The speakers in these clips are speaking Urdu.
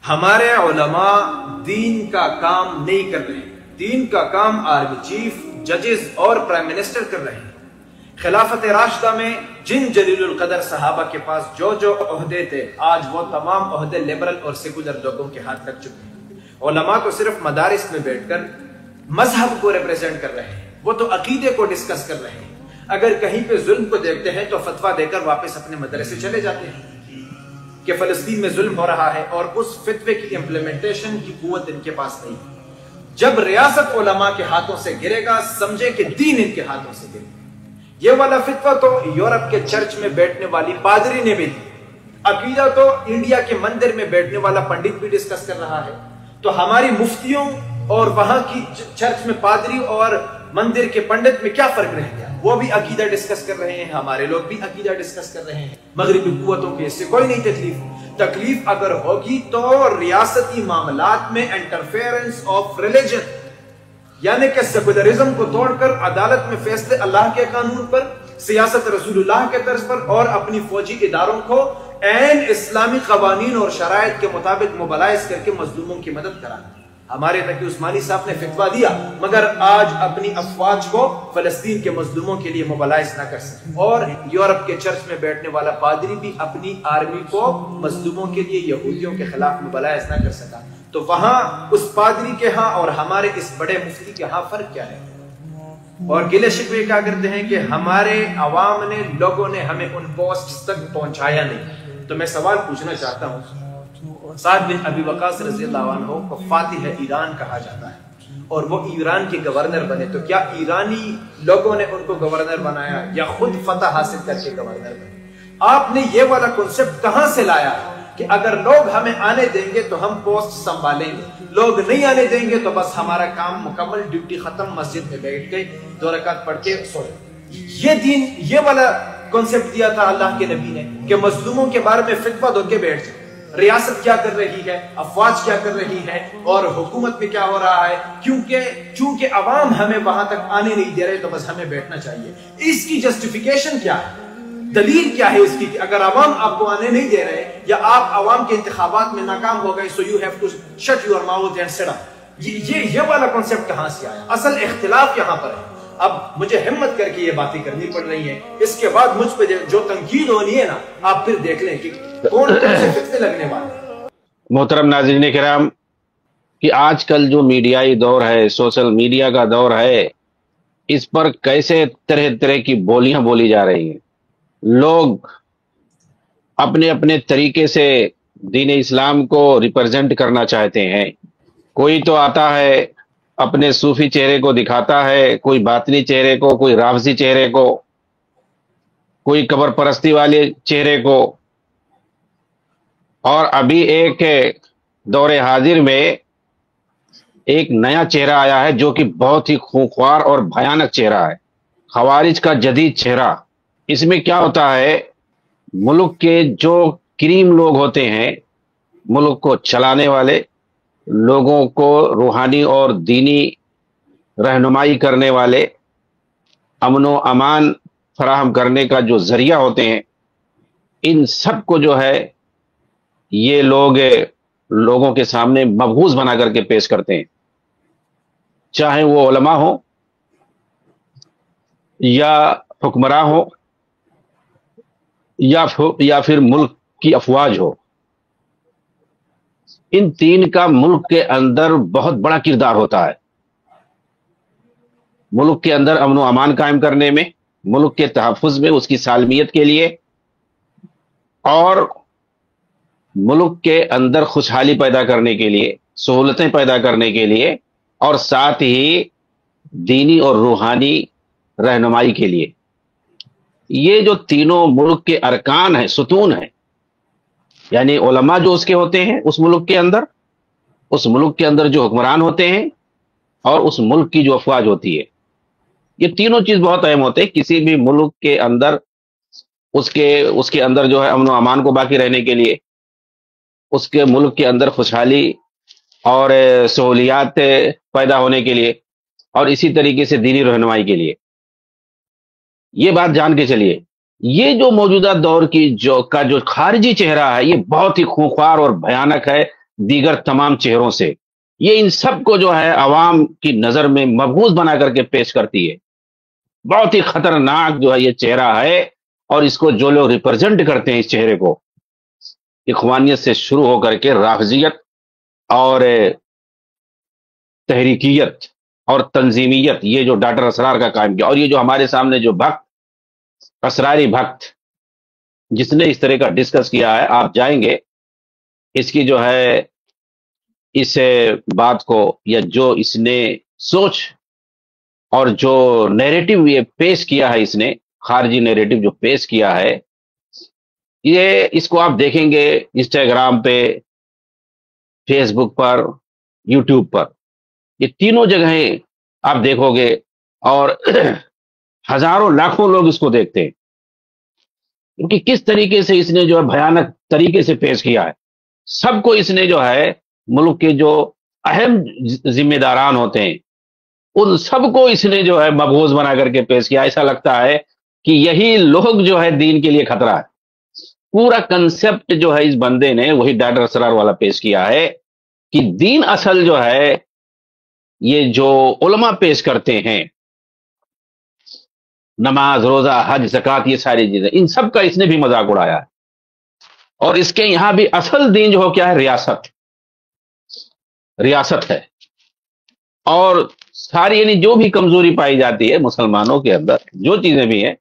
ہمارے علماء دین کا کام نہیں کر رہے ہیں. دین کا کام آرمی چیف، ججز اور پرائم منسٹر کر رہے ہیں. خلافت راشدہ میں جن جلیل القدر صحابہ کے پاس جو عہدے تھے، آج وہ تمام عہدے لبرل اور سیکولر لوگوں کے ہاتھ لگ چکے ہیں. علماء تو صرف مدارس میں بیٹھ کر مذہب کو ریپریزنٹ کر رہے ہیں، وہ تو عقیدے کو ڈسکس کر رہے ہیں. اگر کہیں پہ ظلم کو دیکھتے ہیں تو فتویٰ دے کر واپس اپنے مدرسے چلے جاتے ہیں کہ فلسطین میں ظلم ہو رہا ہے، اور اس فتوے کی امپلیمنٹیشن کی قوت ان کے پاس نہیں. جب ریاست علماء کے ہاتھوں سے گرے گا، سمجھے کہ دین ان کے ہاتھوں سے گرے گا. یہ والا فتوہ تو یورپ کے چرچ میں بیٹھنے والی پادری نے بھی دی. عقیدہ تو انڈیا کے مندر میں بیٹھنے والا پنڈت بھی ڈسکس کر رہا ہے. تو ہماری مفتیوں اور وہاں کی چرچ میں پادری اور مندر کے پنڈت میں کیا فرق رہ گیا؟ وہ بھی عقیدہ ڈسکس کر رہے ہیں، ہمارے لوگ بھی عقیدہ ڈسکس کر رہے ہیں. مغربی قوتوں کے اس سے کوئی نہیں تکلیف اگر ہوگی تو ریاستی معاملات میں انٹرفیئرنس آف ریلیجن، یعنی کہ سیکولرزم کو توڑ کر عدالت میں فیصلے اللہ کے قانون پر، سیاست رسول اللہ کے طرز پر، اور اپنی فوجی اداروں کو عین اسلامی قوانین اور شرائط کے مطابق موبلائز کر کے مظلوموں کی مدد کرانا. ہمارے تقی عثمانی صاحب نے فتویٰ دیا، مگر آج اپنی افواج کو فلسطین کے مظلوموں کے لیے موبلائز نہ کر سکے. اور یورپ کے چرچ میں بیٹھنے والا پادری بھی اپنی آرمی کو مظلوموں کے لیے یہودیوں کے خلاف موبلائز نہ کر سکا. تو وہاں اس پادری کے ہاں اور ہمارے اس بڑے مفتی کے ہاں فرق کیا ہے؟ اور گلے شکوے کیا کرتے ہیں کہ ہمارے عوام نے، لوگوں نے ہمیں ان پوسٹ تک پہنچایا نہیں. تو میں سوال پوچھنا چاہتا ہوں، سعد بن ابی وقاص رضی اللہ عنہ کو فاتح ایران کہا جاتا ہے، اور وہ ایران کے گورنر بنے. تو کیا ایرانی لوگوں نے ان کو گورنر بنایا یا خود فتح حاصل کر کے گورنر بنے؟ آپ نے یہ والا کنسپٹ کہاں سے لایا کہ اگر لوگ ہمیں آنے دیں گے تو ہم پوسٹ سنبھالیں گے، لوگ نہیں آنے دیں گے تو بس ہمارا کام مکمل، ڈیوٹی ختم، مسجد میں بیٹھ گئے 2 رکعت پڑھ کے سوئے؟ یہ دین، یہ والا کنسپٹ دیا تھا اللہ کے نبی نے کہ مظلوموں کے بارے میں فتویٰ دو کے بیٹھ جائے. ریاست کیا کر رہی ہے، افواج کیا کر رہی ہے، اور حکومت میں کیا ہو رہا ہے، چونکہ عوام ہمیں وہاں تک آنے نہیں دے رہے تو بس ہمیں بیٹھنا چاہیے. اس کی جسٹیفیکیشن کیا ہے؟ دلیل کیا ہے اس کی کہ اگر عوام آپ کو آنے نہیں دے رہے یا آپ عوام کے انتخابات میں ناکام ہو گئے، so you have to shut your mouth and sit up. یہ والا کنسپٹ کہاں سے آیا؟ اصل اختلاف یہاں پر ہے. اب مجھے ہمت کر کے یہ باتیں کرنی پڑ رہی ہیں. اس کے بعد مجھ پہ جو تنقید ہونی ہے نا، آپ پھر دیکھ لیں کہ کون سے فتنے لگنے والے. محترم ناظرین کرام، کہ آج کل جو میڈیائی دور ہے، سوشل میڈیا کا دور ہے، اس پر کیسے طرح طرح کی بولیاں بولی جا رہی ہیں. لوگ اپنے اپنے طریقے سے دین اسلام کو ریپرزینٹ کرنا چاہتے ہیں. کوئی تو آتا ہے اپنے صوفی چہرے کو دکھاتا ہے، کوئی باطنی چہرے کو، کوئی رافضی چہرے کو، کوئی قبر پرستی والے چہرے کو. اور ابھی ایک دور حاضر میں ایک نیا چہرہ آیا ہے جو کہ بہت ہی خونخوار اور بھیانک چہرہ ہے، خوارج کا جدید چہرہ. اس میں کیا ہوتا ہے، ملک کے جو کریم لوگ ہوتے ہیں، ملک کو چلانے والے، لوگوں کو روحانی اور دینی رہنمائی کرنے والے، امن و امان فراہم کرنے کا جو ذریعہ ہوتے ہیں، ان سب کو جو ہے یہ لوگ لوگوں کے سامنے مبعوث بنا کر کے پیش کرتے ہیں. چاہے وہ علماء ہو یا حکمراں ہو یا پھر ملک کی افواج ہو. ان تین کا ملک کے اندر بہت بڑا کردار ہوتا ہے. ملک کے اندر امن و امان قائم کرنے میں، ملک کے تحفظ میں، اس کی سالمیت کے لیے، اور ملک کے اندر خوشحالی پیدا کرنے کے لیے، سہولتیں پیدا کرنے کے لیے، اور ساتھ ہی دینی اور روحانی رہنمائی کے لیے. یہ جو تینوں ملک کے ارکان ہیں، ستون ہیں، یعنی علماء جو اس کے ہوتے ہیں اس ملک کے اندر، اس ملک کے اندر جو حکمران ہوتے ہیں، اور اس ملک کی جو افواج ہوتی ہے، یہ تینوں چیز بہت اہم ہوتے ہیں. کسی بھی ملک کے اندر اس کے اندر جو ہے امن و امان کو باقی رہنے کے لیے، اس کے ملک کے اندر خوشحالی اور سہولیات پیدا ہونے کے لیے، اور اسی طریقے سے دینی رہنمائی کے لیے. یہ بات جان کے چلیے، یہ جو موجودہ دور کی جو خارجی چہرہ ہے، یہ بہت ہی خونخوار اور بھیانک ہے. دیگر تمام چہروں سے، یہ ان سب کو جو ہے عوام کی نظر میں مقبوض بنا کر کے پیش کرتی ہے۔ بہت ہی خطرناک جو ہے یہ چہرہ ہے، اور اس کو جو لوگ ریپرزینٹ کرتے ہیں اس چہرے کو، اخوانیت سے شروع ہو کر کے رافضیت اور تحریکیت اور تنظیمیت، یہ جو ڈاکٹر اسرار کا قائم کیا، اور یہ جو ہمارے سامنے جو بھکت، اسراری بھکت، جس نے اس طرح کا ڈسکس کیا ہے، آپ جائیں گے اس کی جو ہے اس بات کو، یا جو اس نے سوچ اور جو نیریٹو یہ پیش کیا ہے، اس نے خارجی نیریٹو جو پیش کیا ہے، یہ اس کو آپ دیکھیں گے انسٹاگرام پہ، فیس بک پر، یوٹیوب پر، یہ تینوں جگہیں آپ دیکھو گے، اور ہزاروں لاکھوں لوگ اس کو دیکھتے ہیں، کیونکہ کس طریقے سے اس نے جو ہے بھیانک طریقے سے پیش کیا ہے۔ سب کو اس نے جو ہے ملک کے جو اہم ذمہ داران ہوتے ہیں، ان سب کو اس نے جو ہے مقبوض بنا کر کے پیش کیا۔ ایسا لگتا ہے کہ یہی لوگ جو ہے دین کے لیے خطرہ ہے۔ پورا کنسپٹ جو ہے اس بندے نے وہی ڈاکٹر اسرار والا پیش کیا ہے، کہ دین اصل جو ہے یہ جو علماء پیش کرتے ہیں، نماز، روزہ، حج، زکوٰۃ، یہ ساری چیزیں، ان سب کا اس نے بھی مذاق اڑایا ہے۔ اور اس کے یہاں بھی اصل دین جو ہو کیا ہے؟ ریاست ہے۔ اور ساری یعنی جو بھی کمزوری پائی جاتی ہے مسلمانوں کے اندر، جو چیزیں بھی ہیں،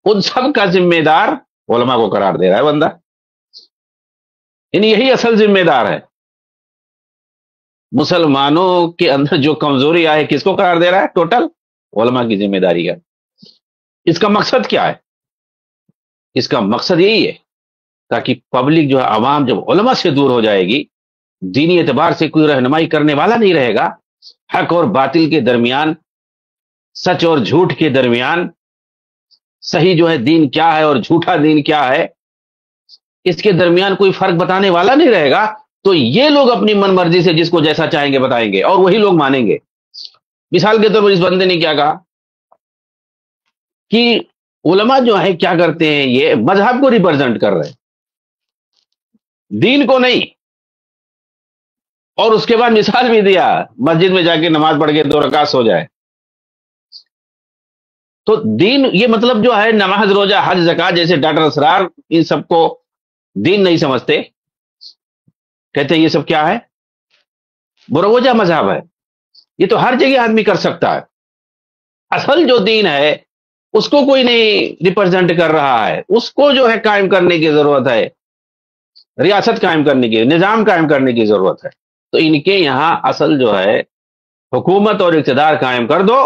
ان سب کا ذمہ دار علماء کو قرار دے رہا ہے بندہ، یعنی یہی اصل ذمہ دار ہے۔ مسلمانوں کے اندر جو کمزوری آئے، کس کو قرار دے رہا ہے؟ ٹوٹل علماء کی ذمہ داری ہے۔ اس کا مقصد کیا ہے؟ اس کا مقصد یہی ہے تاکہ پبلک جو ہے، عوام جب علماء سے دور ہو جائے گی، دینی اعتبار سے کوئی رہنمائی کرنے والا نہیں رہے گا، حق اور باطل کے درمیان، سچ اور جھوٹ کے درمیان، صحیح جو ہے دین کیا ہے اور جھوٹا دین کیا ہے، اس کے درمیان کوئی فرق بتانے والا نہیں رہے گا، تو یہ لوگ اپنی من مرضی سے جس کو جیسا چاہیں گے بتائیں گے، اور وہی لوگ مانیں گے۔ مثال کے طور پر اس بندے نے کیا کہا کہ علماء جو ہے کیا کرتے ہیں، یہ مذہب کو ریپرزینٹ کر رہے ہیں، دین کو نہیں۔ اور اس کے بعد مثال بھی دیا، مسجد میں جا کے نماز پڑھ کے 2 رکعت سو جائے۔ تو دین یہ مطلب جو ہے نماز، روزہ، حج، زکوٰۃ جیسے ڈاکٹر اسرار ان سب کو دین نہیں سمجھتے، کہتے ہیں یہ سب کیا ہے؟ مروجہ مذہب ہے، یہ تو ہر جگہ آدمی کر سکتا ہے۔ اصل جو دین ہے اس کو کوئی نہیں ریپرزینٹ کر رہا ہے، اس کو جو ہے قائم کرنے کی ضرورت ہے، ریاست قائم کرنے کی، نظام قائم کرنے کی ضرورت ہے۔ تو ان کے یہاں اصل جو ہے حکومت اور اقتدار قائم کر دو،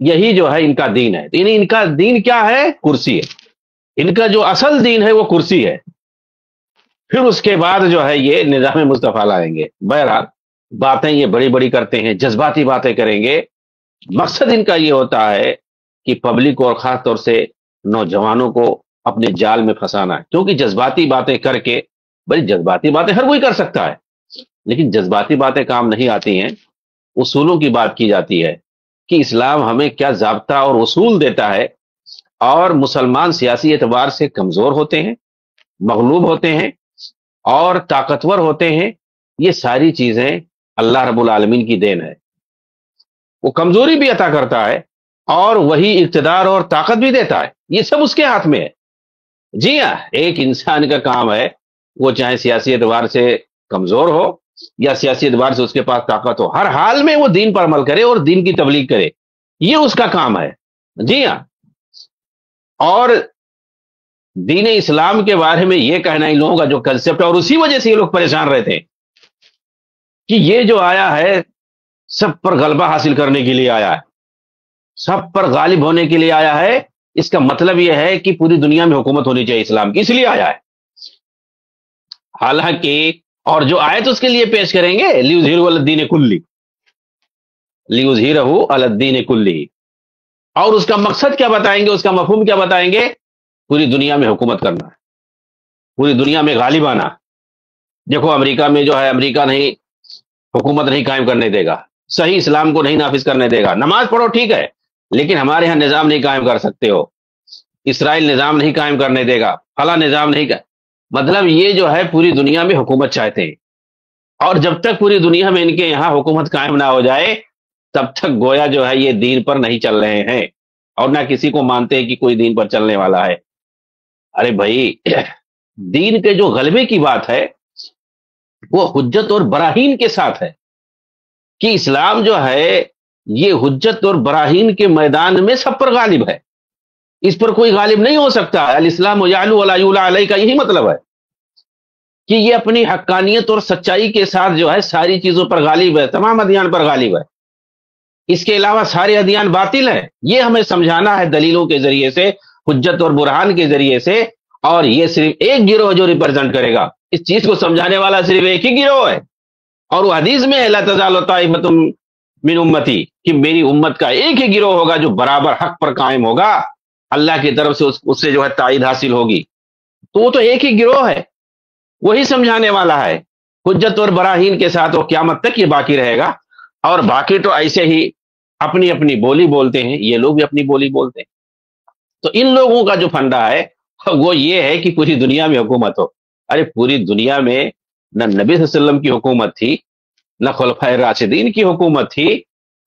یہی جو ہے ان کا دین ہے۔ یعنی ان کا دین کیا ہے؟ کرسی ہے۔ ان کا جو اصل دین ہے وہ کرسی ہے۔ پھر اس کے بعد جو ہے یہ نظام مصطفیٰ لائیں گے۔ بہرحال باتیں یہ بڑی بڑی کرتے ہیں، جذباتی باتیں کریں گے۔ مقصد ان کا یہ ہوتا ہے کہ پبلک اور خاص طور سے نوجوانوں کو اپنے جال میں پھنسانا ہے، کیونکہ جذباتی باتیں کر کے، بھائی جذباتی باتیں ہر کوئی کر سکتا ہے، لیکن جذباتی باتیں کام نہیں آتی ہیں۔ اصولوں کی بات کی جاتی ہے کہ اسلام ہمیں کیا ضابطہ اور اصول دیتا ہے، اور مسلمان سیاسی اعتبار سے کمزور ہوتے ہیں، مغلوب ہوتے ہیں اور طاقتور ہوتے ہیں۔ یہ ساری چیزیں اللہ رب العالمین کی دین ہے۔ وہ کمزوری بھی عطا کرتا ہے اور وہی اقتدار اور طاقت بھی دیتا ہے، یہ سب اس کے ہاتھ میں ہے۔ جی ہاں، ایک انسان کا کام ہے، وہ چاہے سیاسی اعتبار سے کمزور ہو یا سیاسی اعتبار سے اس کے پاس طاقت ہو، ہر حال میں وہ دین پر عمل کرے اور دین کی تبلیغ کرے، یہ اس کا کام ہے۔ جی ہاں، اور دین اسلام کے بارے میں یہ کہنا ان لوگوں کا جو کنسپٹ ہے، اور اسی وجہ سے یہ لوگ پریشان رہتے ہیں کہ یہ جو آیا ہے سب پر غلبہ حاصل کرنے کے لیے آیا ہے، سب پر غالب ہونے کے لیے آیا ہے۔ اس کا مطلب یہ ہے کہ پوری دنیا میں حکومت ہونی چاہیے اسلام کی، اس لیے آیا ہے۔ حالانکہ اور جو آیت اس کے لیے پیش کریں گے، لیظہرہ علی الدین کلہ، لیظہرہ علی الدین کلہ، اور اس کا مقصد کیا بتائیں گے، اس کا مفہوم کیا بتائیں گے؟ پوری دنیا میں حکومت کرنا ہے، پوری دنیا میں غالب آنا۔ دیکھو امریکہ میں جو ہے، امریکہ نہیں حکومت نہیں قائم کرنے دے گا، صحیح اسلام کو نہیں نافذ کرنے دے گا۔ نماز پڑھو ٹھیک ہے، لیکن ہمارے ہاں نظام نہیں قائم کر سکتے ہو، اسرائیل نظام نہیں قائم کرنے دے گا، فلاں نظام نہیں مطلب یہ جو ہے پوری دنیا میں حکومت چاہتے ہیں۔ اور جب تک پوری دنیا میں ان کے یہاں حکومت قائم نہ ہو جائے تب تک گویا جو ہے یہ دین پر نہیں چل رہے ہیں، اور نہ کسی کو مانتے ہیں کہ کوئی دین پر چلنے والا ہے۔ ارے بھائی، دین کے جو غلبے کی بات ہے وہ حجت اور براہین کے ساتھ ہے، کہ اسلام جو ہے یہ حجت اور براہین کے میدان میں سب پر غالب ہے، اس پر کوئی غالب نہیں ہو سکتا۔ الاسلام یعلو ولا یعلی علیہ کا یہی مطلب ہے کہ یہ اپنی حقانیت اور سچائی کے ساتھ جو ہے ساری چیزوں پر غالب ہے، تمام ادیان پر غالب ہے، اس کے علاوہ سارے ادیان باطل ہیں۔ یہ ہمیں سمجھانا ہے دلیلوں کے ذریعے سے، حجت اور برہان کے ذریعے سے، اور یہ صرف ایک گروہ جو ریپرزینٹ کرے گا، اس چیز کو سمجھانے والا صرف ایک ہی گروہ ہے، اور وہ حدیث میں ہے لا تزال طائفۃ من امتی، کہ میری امت کا ایک ہی گروہ ہوگا جو برابر حق پر قائم ہوگا، اللہ کی طرف سے اس سے جو ہے تائید حاصل ہوگی، تو وہ تو ایک ہی گروہ ہے، وہی سمجھانے والا ہے حجت اور براہین کے ساتھ، وہ قیامت تک یہ باقی رہے گا۔ اور باقی تو ایسے ہی اپنی اپنی بولی بولتے ہیں، یہ لوگ بھی اپنی بولی بولتے ہیں۔ تو ان لوگوں کا جو پھنڈا ہے وہ یہ ہے کہ پوری دنیا میں حکومت ہو۔ ارے پوری دنیا میں نہ نبی صلی اللہ علیہ وسلم کی حکومت تھی، نہ خلفائے راشدین کی حکومت تھی،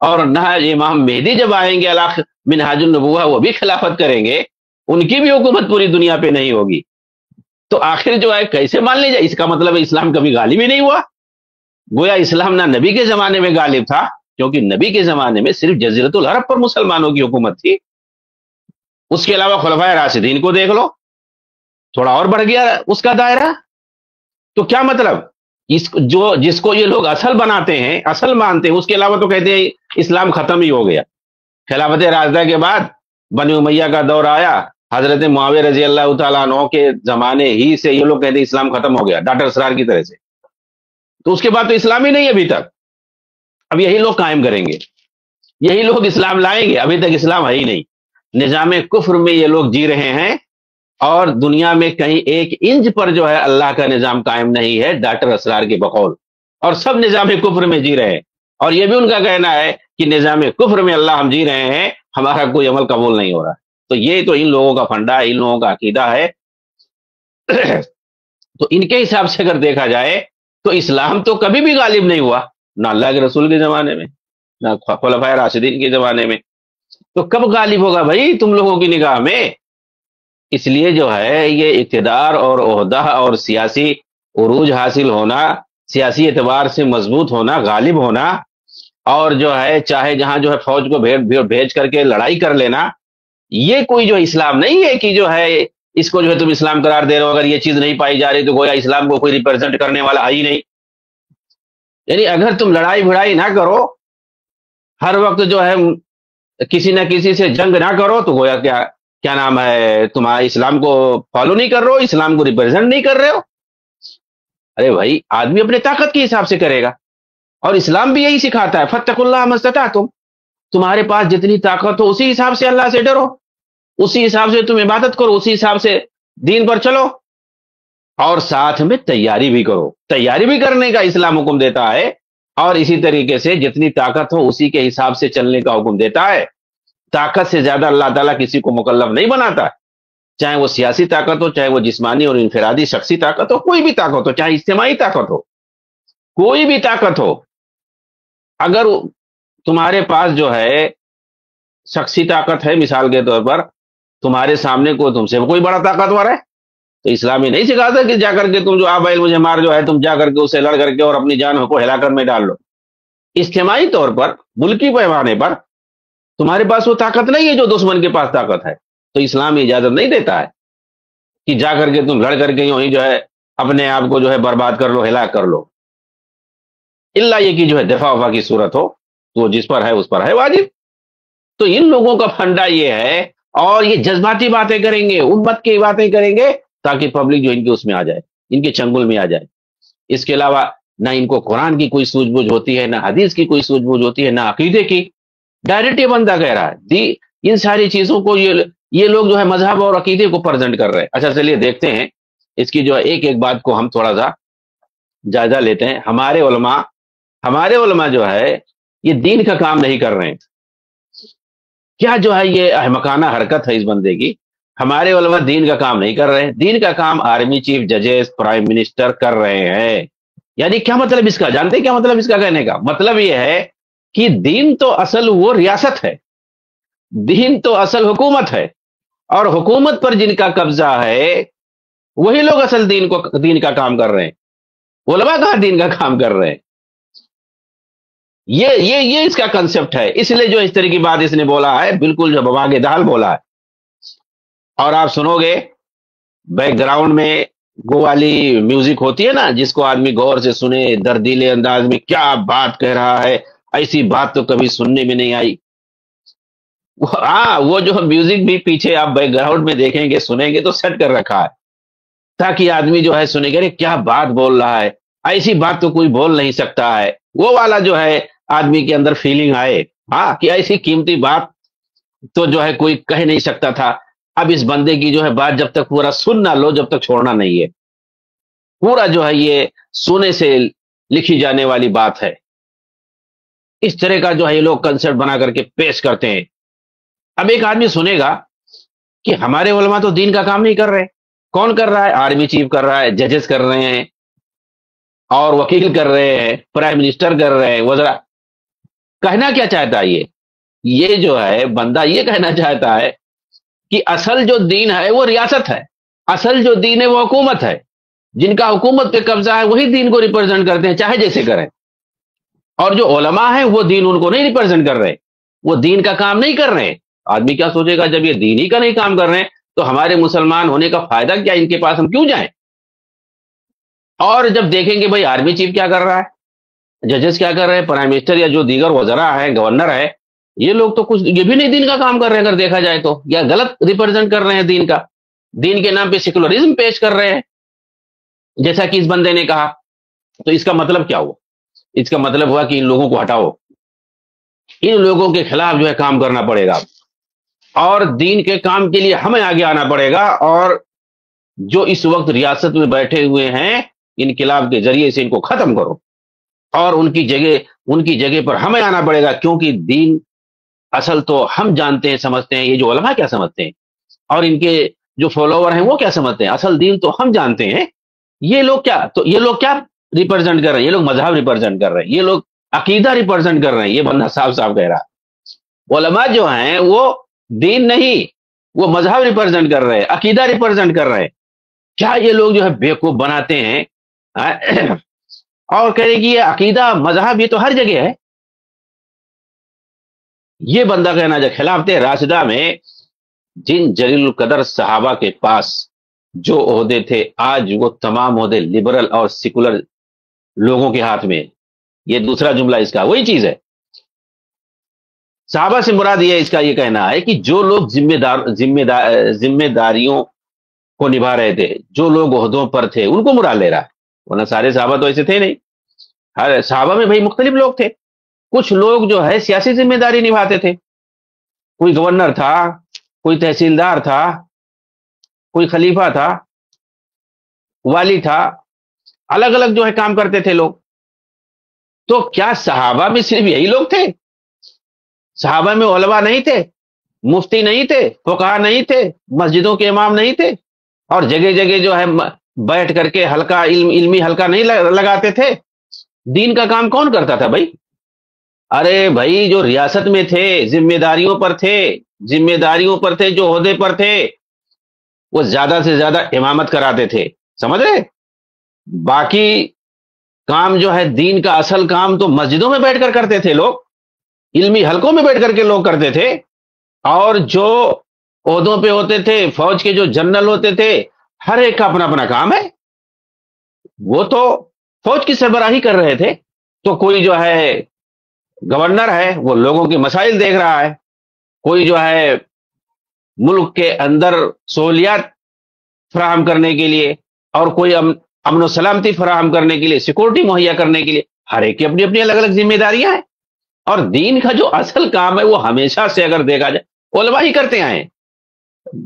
اور نہ امام مہدی جب آئیں گے منہاج النبوہ وہ بھی خلافت کریں گے، ان کی بھی حکومت پوری دنیا پہ نہیں ہوگی۔ تو آخر جو ہے کیسے مان لی جائے؟ اس کا مطلب ہے اسلام کبھی غالب ہی نہیں ہوا۔ گویا اسلام نہ نبی کے زمانے میں غالب تھا، کیونکہ نبی کے زمانے میں صرف جزیرۃ العرب پر مسلمانوں کی حکومت تھی، اس کے علاوہ خلفائے راشدین کو دیکھ لو، تھوڑا اور بڑھ گیا اس کا دائرہ۔ تو کیا مطلب، جس کو یہ لوگ اصل بناتے ہیں، اصل مانتے ہیں، اس کے علاوہ تو کہتے ہیں اسلام ختم ہی ہو گیا۔ خلافت راشدہ کے بعد بنی امیہ کا دور آیا، حضرت معاویہ رضی اللہ تعالیٰ عنہ کے زمانے ہی سے یہ لوگ کہتے ہیں اسلام ختم ہو گیا، ڈاکٹر اسرار کی طرح سے۔ تو اس کے بعد تو اسلام ہی نہیں ابھی تک، اب یہی لوگ قائم کریں گے، یہی لوگ اسلام لائیں گے، ابھی تک اسلام ہے ہی نہیں۔ نظام کفر میں یہ لوگ جی رہے ہیں، اور دنیا میں کہیں ایک انچ پر جو ہے اللہ کا نظام قائم نہیں ہے ڈاکٹر اسرار کے بقول، اور سب نظام کفر میں جی رہے ہیں، اور یہ بھی ان کا کہنا ہے کہ نظام کفر میں اللہ ہم جی رہے ہیں، ہمارا کوئی عمل قبول نہیں ہو رہا۔ تو یہ تو ان لوگوں کا فنڈا ہے، ان لوگوں کا عقیدہ ہے۔ تو ان کے حساب سے اگر دیکھا جائے تو اسلام تو کبھی بھی غالب نہیں ہوا، نہ اللہ کے رسول کے زمانے میں، نہ خلفائے راشدین کے زمانے میں، تو کب غالب ہوگا بھائی تم لوگوں کی نگاہ میں؟ اس لیے جو ہے یہ اقتدار اور عہدہ اور سیاسی عروج حاصل ہونا، سیاسی اعتبار سے مضبوط ہونا، غالب ہونا، اور جو ہے چاہے جہاں جو ہے فوج کو بھیج کر کے لڑائی کر لینا، یہ کوئی جو اسلام نہیں ہے کہ جو ہے اس کو جو ہے تم اسلام قرار دے رہے ہو۔ اگر یہ چیز نہیں پائی جا رہی تو گویا اسلام کو کوئی ریپرزینٹ کرنے والا ہے ہی نہیں۔ یعنی اگر تم لڑائی بھڑائی نہ کرو، ہر وقت جو ہے کسی نہ کسی سے جنگ نہ کرو، تو گویا کیا نام ہے، تمہارا اسلام کو فالو نہیں کر رہے ہو، اسلام کو ریپرزینٹ نہیں کر رہے ہو۔ ارے بھائی، آدمی اپنے طاقت کے حساب سے کرے گا، اور اسلام بھی یہی سکھاتا ہے، فاتقوا اللہ ما استطعتم، تمہارے پاس جتنی طاقت ہو اسی حساب سے اللہ سے ڈرو، اسی حساب سے تم عبادت کرو، اسی حساب سے دین پر چلو، اور ساتھ میں تیاری بھی کرو۔ تیاری بھی کرنے کا اسلام حکم دیتا ہے، اور اسی طریقے سے جتنی طاقت ہو اسی کے حساب سے چلنے کا حکم دیتا ہے۔ طاقت سے زیادہ اللہ تعالیٰ کسی کو مکلف نہیں بناتا، چاہے وہ سیاسی طاقت ہو، چاہے وہ جسمانی اور انفرادی شخصی طاقت ہو، کوئی بھی طاقت ہو، چاہے اجتماعی طاقت ہو، کوئی بھی طاقت ہو۔ اگر تمہارے پاس جو ہے شخصی طاقت ہے، مثال کے طور پر تمہارے سامنے تم سے کوئی بڑا طاقتور ہے، تو اسلام ہی نہیں سکھاتا کہ جا کر کے تم جو آبائل مجھے مار جو ہے تم جا کر کے اسے لڑ کر کے اور اپنی جان کو ہلاکت میں ڈال لو۔ اجتماعی طور پر، ملکی پیمانے پر تمہارے پاس وہ طاقت نہیں ہے جو دشمن کے پاس طاقت ہے، تو اسلام اجازت نہیں دیتا ہے کہ جا کر کے تم لڑ کر کے یوں ہی جو ہے اپنے آپ کو جو ہے برباد کر لو، ہلاک کر لو، الا یہ کہ جو ہے دفاع وفا کی صورت ہو، تو جس پر ہے اس پر ہے واجب۔ تو ان لوگوں کا پھنڈا یہ ہے، اور یہ جذباتی باتیں کریں گے، امت کی باتیں کریں گے تاکہ پبلک جو ان کے اس میں آ جائے، ان کے چنگل میں آ جائے۔ اس کے علاوہ نہ ان کو قرآن کی کوئی سوجھ بوجھ ہوتی ہے، نہ حدیث کی کوئی سوجھ بوجھ ہوتی ہے، نہ عقیدے کی۔ ڈائریکٹ یہ بندہ کہہ رہا ہے ان ساری چیزوں کو یہ لوگ جو ہے مذہب اور عقیدے کو پریزنٹ کر رہے ہیں۔ اچھا چلیے دیکھتے ہیں اس کی جو ہے ایک ایک بات کو ہم تھوڑا سا جائزہ لیتے ہیں۔ ہمارے علماء جو ہے یہ دین کا کام نہیں کر رہے ہیں، کیا جو ہے یہ احمقانہ حرکت ہے اس بندے کی۔ ہمارے علماء دین کا کام نہیں کر رہے ہیں، دین کا کام آرمی چیف، ججز، پرائم منسٹر کر رہے ہیں، یعنی کیا مطلب اس کا؟ جانتے ہیں کیا مطلب اس کا کہنے کا؟ مطلب یہ ہے کہ دین تو اصل وہ ریاست ہے، دین تو اصل حکومت ہے، اور حکومت پر جن کا قبضہ ہے وہی لوگ اصل دین کا کام کر رہے ہیں۔ علماء کہاں دین کا کام کر رہے ہیں؟ یہ اس کا کنسپٹ ہے۔ اس لیے جو اس طرح کی بات اس نے بولا ہے بالکل جو بابا کے دال بولا ہے۔ اور آپ سنو گے بیک گراؤنڈ میں وہ والی میوزک ہوتی ہے نا جس کو آدمی غور سے سنے، دردیلے انداز میں کیا بات کہہ رہا ہے، ایسی بات تو کبھی سننے میں نہیں آئی۔ ہاں وہ جو میوزک بھی پیچھے آپ بیک گراؤنڈ میں دیکھیں گے سنیں گے تو سیٹ کر رکھا ہے تاکہ آدمی جو ہے سنے گا کیا بات بول رہا ہے، ایسی بات تو کوئی بول نہیں سکتا ہے، وہ والا جو ہے آدمی کے اندر فیلنگ آئے ہاں کہ ایسی قیمتی بات تو جو ہے کوئی کہہ نہیں سکتا تھا۔ اب اس بندے کی جو ہے بات جب تک پورا سن نہ لو جب تک چھوڑنا نہیں ہے، پورا جو ہے یہ سونے سے لکھی جانے والی بات ہے۔ اس طرح کا جو ہے یہ لوگ کنسرٹ بنا کر کے پیش کرتے ہیں۔ اب ایک آدمی سنے گا کہ ہمارے علماء تو دین کا کام نہیں کر رہے، کون کر رہا ہے؟ آرمی چیف کر رہا ہے، ججز کر رہے ہیں، اور وکیل کر رہے ہیں، پرائم منسٹر کر رہے ہیں، وزراء۔ کہنا کیا چاہتا ہے یہ جو ہے بندہ یہ کہنا چاہتا ہے کہ اصل جو دین ہے وہ ریاست ہے، اصل جو دین ہے وہ حکومت ہے، جن کا حکومت پہ قبضہ ہے وہی دین کو ریپرزینٹ کرتے ہیں چاہے جیسے کریں، اور جو علماء ہیں وہ دین ان کو نہیں ریپرزینٹ کر رہے، وہ دین کا کام نہیں کر رہے۔ آدمی کیا سوچے گا جب یہ دین ہی کا نہیں کام کر رہے ہیں تو ہمارے مسلمان ہونے کا فائدہ کیا، ان کے پاس ہم کیوں جائیں؟ اور جب دیکھیں گے بھائی آرمی چیف کیا کر رہا ہے، ججز کیا کر رہے ہیں، پرائم منسٹر یا جو دیگر وزراء ہیں، گورنر ہے، یہ لوگ تو کچھ یہ بھی نہیں دین کا کام کر رہے ہیں اگر دیکھا جائے تو، یا غلط ریپرزینٹ کر رہے ہیں دین کا، دین کے نام پہ سیکولرزم پیش کر رہے ہیں جیسا کہ اس بندے نے کہا۔ تو اس کا مطلب کیا ہوا؟ اس کا مطلب ہوا کہ ان لوگوں کو ہٹاؤ، ان لوگوں کے خلاف جو ہے کام کرنا پڑے گا، اور دین کے کام کے لیے ہمیں آگے آنا پڑے گا، اور جو اس وقت ریاست میں بیٹھے ہوئے ہیں انقلاب کے ذریعے سے ان کو ختم کرو، اور ان کی جگہ پر ہمیں آنا پڑے گا، کیونکہ دین اصل تو ہم جانتے ہیں، سمجھتے ہیں، یہ جو علماء کیا سمجھتے ہیں اور ان کے جو فالوور ہیں وہ کیا سمجھتے ہیں، اصل دین تو ہم جانتے ہیں۔ یہ لوگ کیا ریپرزینٹ کر رہے ہیں؟ یہ لوگ مذہب ریپرزینٹ کر رہے ہیں، یہ لوگ عقیدہ ریپرزینٹ کر رہے ہیں۔ یہ بندہ صاف صاف کہہ رہا، علماء جو ہیں وہ دین نہیں، وہ مذہب ریپرزینٹ کر رہے ہیں، عقیدہ ریپرزینٹ کر رہے ہیں۔ کیا یہ لوگ جو ہے بیوقوف بناتے ہیں اور کہہ رہے کہ یہ عقیدہ مذہب یہ تو ہر جگہ ہے۔ یہ بندہ کہنا جو خلافت راشدہ میں جن جلیل القدر صحابہ کے پاس جو عہدے تھے آج وہ تمام عہدے لبرل اور سیکولر لوگوں کے ہاتھ میں۔ یہ دوسرا جملہ اس کا وہی چیز ہے۔ صحابہ سے مراد یہ اس کا یہ کہنا ہے کہ جو لوگ ذمہ داریوں کو نبھا رہے تھے، جو لوگ عہدوں پر تھے ان کو مراد لے رہا ہے، ورنہ سارے صحابہ تو ایسے تھے نہیں۔ ہر صحابہ میں بھائی مختلف لوگ تھے، کچھ لوگ جو ہے سیاسی ذمہ داری نبھاتے تھے، کوئی گورنر تھا، کوئی تحصیلدار تھا، کوئی خلیفہ تھا، والی تھا، الگ الگ جو ہے کام کرتے تھے لوگ۔ تو کیا صحابہ میں صرف یہی لوگ تھے؟ صحابہ میں علماء نہیں تھے، مفتی نہیں تھے، فقہا نہیں تھے، مسجدوں کے امام نہیں تھے، اور جگہ جگہ جو ہے بیٹھ کر کے علمی حلقہ نہیں لگاتے تھے؟ دین کا کام کون کرتا تھا بھائی؟ ارے بھائی جو ریاست میں تھے، ذمہ داریوں پر تھے، جو عہدے پر تھے، وہ زیادہ سے زیادہ امامت کراتے تھے، سمجھ رہے؟ باقی کام جو ہے دین کا اصل کام تو مسجدوں میں بیٹھ کر کرتے تھے لوگ، علمی حلقوں میں بیٹھ کر کے لوگ کرتے تھے، اور جو عہدوں پہ ہوتے تھے، فوج کے جو جنرل ہوتے تھے، ہر ایک کا اپنا اپنا کام ہے، وہ تو فوج کی سربراہی کر رہے تھے۔ تو کوئی جو ہے گورنر ہے وہ لوگوں کے مسائل دیکھ رہا ہے، کوئی جو ہے ملک کے اندر سہولیات فراہم کرنے کے لیے، اور کوئی امن و سلامتی فراہم کرنے کے لیے، سیکورٹی مہیا کرنے کے لیے، ہر ایک کی اپنی اپنی الگ الگ ذمہ داریاں ہیں۔ اور دین کا جو اصل کام ہے وہ ہمیشہ سے اگر دیکھا جائے علماء ہی کرتے آئے ہیں۔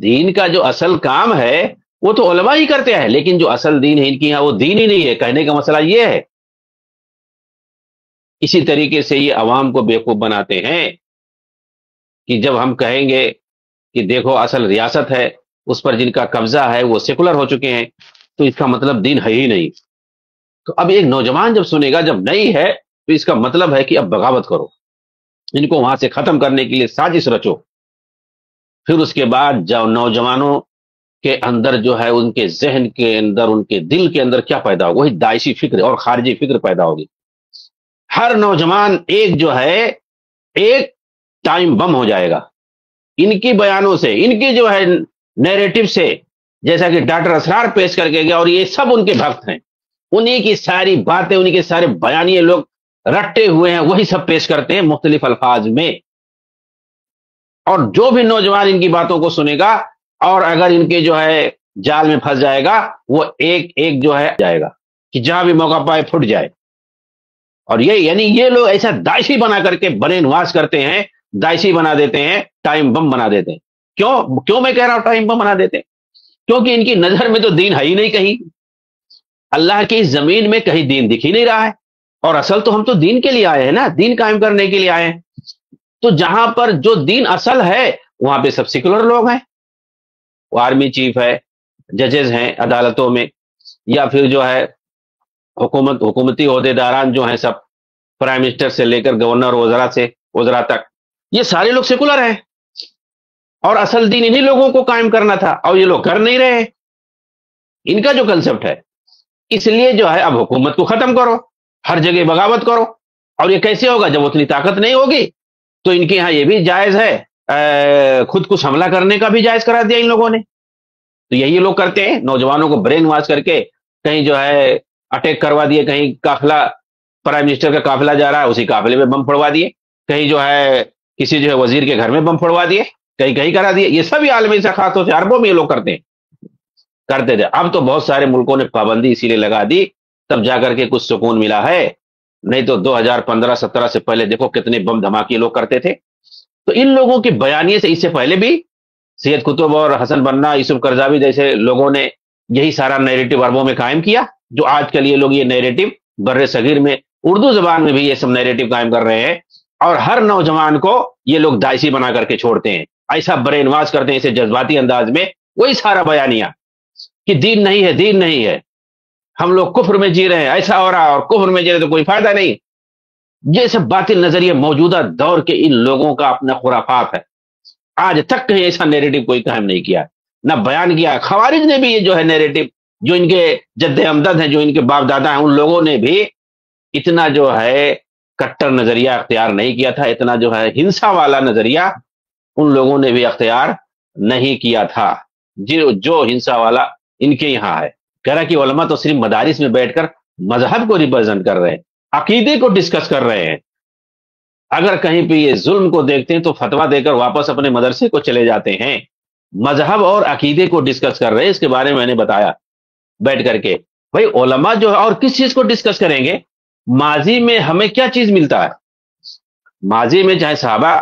دین کا جو اصل کام ہے وہ تو علماء ہی کرتے ہیں، لیکن جو اصل دین ہے ان کی یہاں وہ دین ہی نہیں ہے۔ کہنے کا مسئلہ یہ ہے، اسی طریقے سے یہ عوام کو بیوقوف بناتے ہیں کہ جب ہم کہیں گے کہ دیکھو اصل ریاست ہے، اس پر جن کا قبضہ ہے وہ سیکولر ہو چکے ہیں، تو اس کا مطلب دین ہے ہی نہیں۔ تو اب ایک نوجوان جب سنے گا جب نہیں ہے تو اس کا مطلب ہے کہ اب بغاوت کرو، ان کو وہاں سے ختم کرنے کے لیے سازش رچو۔ پھر اس کے بعد جو نوجوانوں کے اندر جو ہے، ان کے ذہن کے اندر، ان کے دل کے اندر کیا پیدا ہوگا؟ وہی داعشی فکر اور خارجی فکر پیدا ہوگی۔ ہر نوجوان ایک جو ہے ایک ٹائم بم ہو جائے گا ان کی بیانوں سے، ان کی جو ہے نیریٹو سے، جیسا کہ ڈاکٹر اسرار پیش کر کے گیا، اور یہ سب ان کے بھکت ہیں، انہی کی ساری باتیں، انہی کے سارے بیانیے لوگ رٹے ہوئے ہیں، وہی سب پیش کرتے ہیں مختلف الفاظ میں۔ اور جو بھی نوجوان ان کی باتوں کو سنے گا اور اگر ان کے جو ہے جال میں پھنس جائے گا، وہ ایک ایک جو ہے جائے گا کہ جہاں بھی موقع پائے پھٹ جائے۔ اور یہ لوگ ایسا داعشی بنا کر کے برین واش کرتے ہیں، داعشی بنا دیتے ہیں، ٹائم بم بنا دیتے ہیں۔ کیوں میں کہہ رہا ہوں ٹائم بم بنا دیتے ہیں؟ کیونکہ ان کی نظر میں تو دین ہے ہی نہیں، کہیں اللہ کی زمین میں کہیں دین دکھ ہی نہیں رہا ہے۔ اور اصل تو ہم تو دین کے لیے آئے ہیں نا، دین قائم کرنے کے لیے آئے ہیں۔ تو جہاں پر جو دین اصل ہے وہاں پہ سب سیکولر لوگ ہیں، وہ آرمی چیف ہے، ججز ہیں عدالتوں میں، یا پھر جو ہے حکومتی عہدے داران جو ہیں، سب پرائم منسٹر سے لے کر گورنر وزراء تک، یہ سارے لوگ سیکولر ہیں۔ اور اصل دین انہی لوگوں کو قائم کرنا تھا، اور یہ لوگ کر نہیں رہے ہیں ان کا جو کنسپٹ ہے۔ اس لیے جو ہے اب حکومت کو ختم کرو، ہر جگہ بغاوت کرو۔ اور یہ کیسے ہوگا؟ جب اتنی طاقت نہیں ہوگی تو ان کے ہاں یہ بھی جائز ہے، خود کچھ حملہ کرنے کا بھی جائز کرا دیا ان لوگوں نے۔ تو یہی لوگ کرتے ہیں، نوجوانوں کو برین واش کر کے کہیں جو ہے اٹیک کروا دیے، کہیں قافلہ پرائم منسٹر کا قافلہ جا رہا ہے اسی قافلے میں بم پھڑوا دیے، کہیں جو ہے کسی جو ہے وزیر کے گھر میں بم پھڑوا دیے، کہیں کرا دیے۔ یہ سب عالمی سے خاص طور سے عربوں میں یہ لوگ کرتے تھے۔ اب تو بہت سارے ملکوں نے پابندی اسی لیے لگا دی، تب جا کر کے کچھ سکون ملا ہے، نہیں تو 2015-17 سے پہلے دیکھو کتنے بم دھماکے لوگ کرتے تھے۔ تو ان لوگوں کی بیانیے سے اس سے پہلے بھی سید قطب اور حسن بنا، یوسف قرضاوی جیسے لوگوں نے یہی سارا نیریٹو عربوں میں قائم کیا، جو آج کل یہ لوگ یہ نیریٹو بر صغیر میں اردو زبان میں بھی یہ سب نیریٹو قائم کر رہے ہیں، اور ہر نوجوان کو یہ لوگ داعشی بنا کر کے چھوڑتے ہیں، ایسا برین واش کرتے ہیں اسے جذباتی انداز میں، وہی سارا بیانیہ کہ دین نہیں ہے، دین نہیں ہے، ہم لوگ کفر میں جی رہے ہیں، ایسا ہو رہا، اور کفر میں جی رہے تو کوئی فائدہ نہیں۔ یہ سب باطل نظریے موجودہ دور کے ان لوگوں کا اپنا خرافات ہے، آج تک کہیں ایسا نیریٹو کوئی قائم نہیں کیا، نہ بیان کیا۔ خوارج نے بھی یہ جو ہے نیریٹو، جو ان کے جد امدد ہیں، جو ان کے باپ دادا ہیں، ان لوگوں نے بھی اتنا جو ہے کٹر نظریہ اختیار نہیں کیا تھا، اتنا جو ہے ہنسا والا نظریہ ان لوگوں نے بھی اختیار نہیں کیا تھا، جو ہنسا والا ان کے یہاں ہے۔ کہہ رہا کہ علماء تو صرف مدارس میں بیٹھ کر مذہب کو ریپرزینٹ کر رہے ہیں، عقیدے کو ڈسکس کر رہے ہیں، اگر کہیں پہ یہ ظلم کو دیکھتے ہیں تو فتویٰ دے کر واپس اپنے مدرسے کو چلے جاتے ہیں۔ مذہب اور عقیدے کو ڈسکس کر رہے ہیں، اس کے بارے میں میں نے بتایا بیٹھ کر کے۔ بھائی علماء جو ہے اور کس چیز کو ڈسکس کریں گے؟ ماضی میں ہمیں کیا چیز ملتا ہے؟ ماضی میں چاہے صحابہ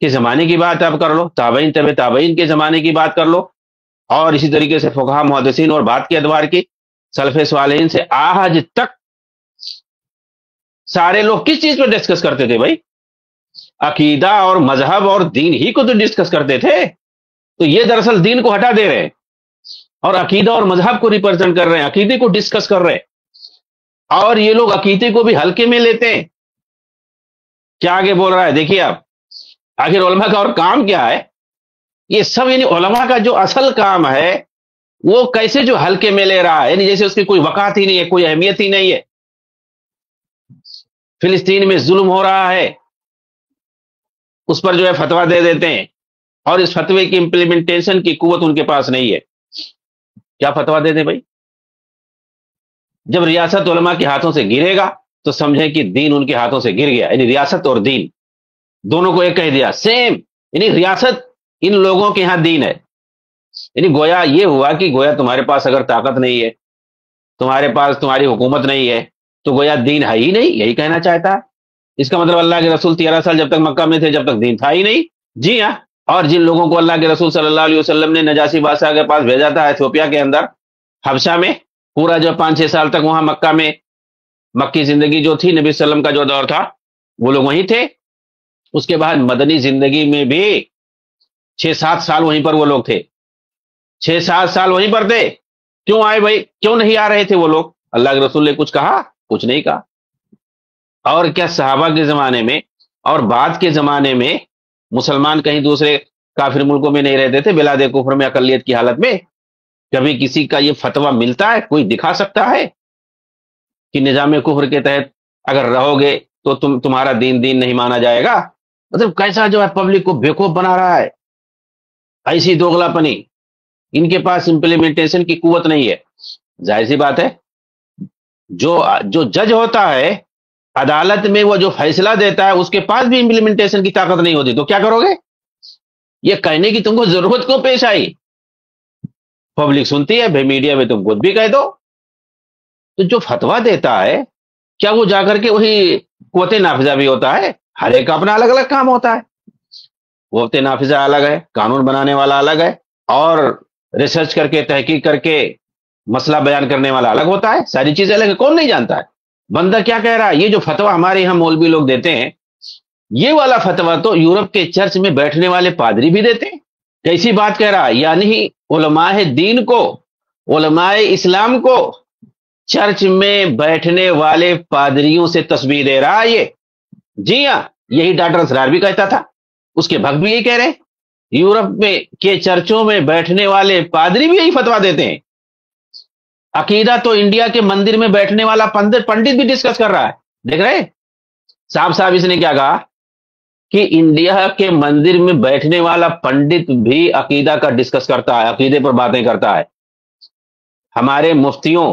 کے زمانے کی بات آپ کر لو، تابعین طب تابعین کے زمانے کی بات کر لو، اور اسی طریقے سے فقہا محدثین اور بعد کے ادوار کی سلف صالحین سے آج تک سارے لوگ کس چیز پہ ڈسکس کرتے تھے؟ بھائی عقیدہ اور مذہب اور دین ہی کو تو ڈسکس کرتے تھے۔ تو یہ دراصل دین کو ہٹا دے رہے ہیں اور عقیدہ اور مذہب کو ریپرزینٹ کر رہے ہیں، عقیدے کو ڈسکس کر رہے ہیں، اور یہ لوگ عقیدے کو بھی ہلکے میں لیتے ہیں۔ کیا آگے بول رہا ہے دیکھیے آپ، آخر علماء کا اور کام کیا ہے؟ یہ سب یعنی علماء کا جو اصل کام ہے وہ کیسے جو ہلکے میں لے رہا ہے، یعنی جیسے اس کی کوئی وقعت ہی نہیں ہے، کوئی اہمیت ہی نہیں ہے۔ فلسطین میں ظلم ہو رہا ہے، اس پر جو ہے فتویٰ دے دیتے ہیں، اور اس فتوے کی امپلیمنٹیشن کی قوت ان کے پاس نہیں ہے۔ کیا فتویٰ دے دیں بھائی؟ جب ریاست علماء کے ہاتھوں سے گرے گا تو سمجھیں کہ دین ان کے ہاتھوں سے گر گیا، یعنی ریاست اور دین دونوں کو ایک کہہ دیا، سیم، یعنی ریاست ان لوگوں کے ہاں دین ہے، یعنی گویا یہ ہوا کہ گویا تمہارے پاس اگر طاقت نہیں ہے، تمہارے پاس تمہاری حکومت نہیں ہے، تو گویا دین ہے ہی نہیں، یہی کہنا چاہتا ہے۔ اس کا مطلب اللہ کے رسول 13 سال جب تک مکہ میں تھے، جب تک دین تھا ہی نہیں۔ جی ہاں، اور جن لوگوں کو اللہ کے رسول صلی اللہ علیہ وسلم نے نجاشی بادشاہ کے پاس بھیجا تھا ایتھوپیا کے اندر، حبشہ میں، پورا جو 5-6 سال تک وہاں مکہ میں مکی زندگی جو تھی، نبی صلی اللہ علیہ وسلم کا جو دور تھا وہ لوگ وہیں تھے۔ اس کے بعد مدنی زندگی میں بھی 6-7 سال وہیں پر وہ لوگ تھے، 6-7 سال وہیں پر تھے۔ کیوں آئے بھائی؟ کیوں نہیں آ رہے تھے وہ لوگ؟ اللہ کے رسول نے کچھ کہا؟ کچھ نہیں کہا. اور کیا صحابہ کے زمانے میں اور بعد کے زمانے میں مسلمان کہیں دوسرے کافر ملکوں میں نہیں رہتے تھے بلاد کفر میں اقلیت کی حالت میں؟ کبھی کسی کا یہ فتویٰ ملتا ہے؟ کوئی دکھا سکتا ہے کہ نظام کفر کے تحت اگر رہو گے تو تمہارا دین نہیں مانا جائے گا؟ مطلب کیسا جو ہے پبلک کو بیوقوف بنا رہا ہے. ایسی دوغلا پنی. ان کے پاس امپلیمنٹیشن کی قوت نہیں ہے. ظاہر سی بات ہے جو جج ہوتا ہے عدالت میں، وہ جو فیصلہ دیتا ہے اس کے پاس بھی امپلیمنٹیشن کی طاقت نہیں ہوتی، تو کیا کرو گے؟ یہ کہنے کی تم کو ضرورت کو پیش آئی؟ پبلک سنتی ہے بھائی، میڈیا میں تم خود بھی کہہ دو. تو جو فتویٰ دیتا ہے کیا وہ جا کر کے وہی قوت نافذہ بھی ہوتا ہے؟ ہر ایک کا اپنا الگ الگ کام ہوتا ہے. قوت نافذہ الگ ہے، قانون بنانے والا الگ ہے، اور ریسرچ کر کے تحقیق کر کے مسئلہ بیان کرنے والا الگ ہوتا ہے. ساری چیزیں الگ ہے. کون نہیں جانتا ہے بندہ کیا کہہ رہا ہے؟ یہ جو فتویٰ ہمارے یہاں مولوی لوگ دیتے ہیں، یہ والا فتویٰ تو یورپ کے چرچ میں بیٹھنے والے پادری بھی دیتے ہیں. کیسی بات کہہ رہا ہے؟ یعنی علماء دین کو، علماء اسلام کو چرچ میں بیٹھنے والے پادریوں سے تسبیح دے رہا ہے یہ. جی ہاں، یہی ڈاکٹر اسرار بھی کہتا تھا، اس کے بھکت بھی یہی کہہ رہے ہیں. یورپ میں کے چرچوں میں بیٹھنے والے پادری بھی یہی فتویٰ دیتے ہیں. عقیدہ تو انڈیا کے مندر میں بیٹھنے والا پنڈت بھی ڈسکس کر رہا ہے. دیکھ رہے صاحب اس نے کیا کہا کہ انڈیا کے مندر میں بیٹھنے والا پنڈت بھی عقیدہ کا ڈسکس کرتا ہے، عقیدے پر باتیں کرتا ہے. ہمارے مفتیوں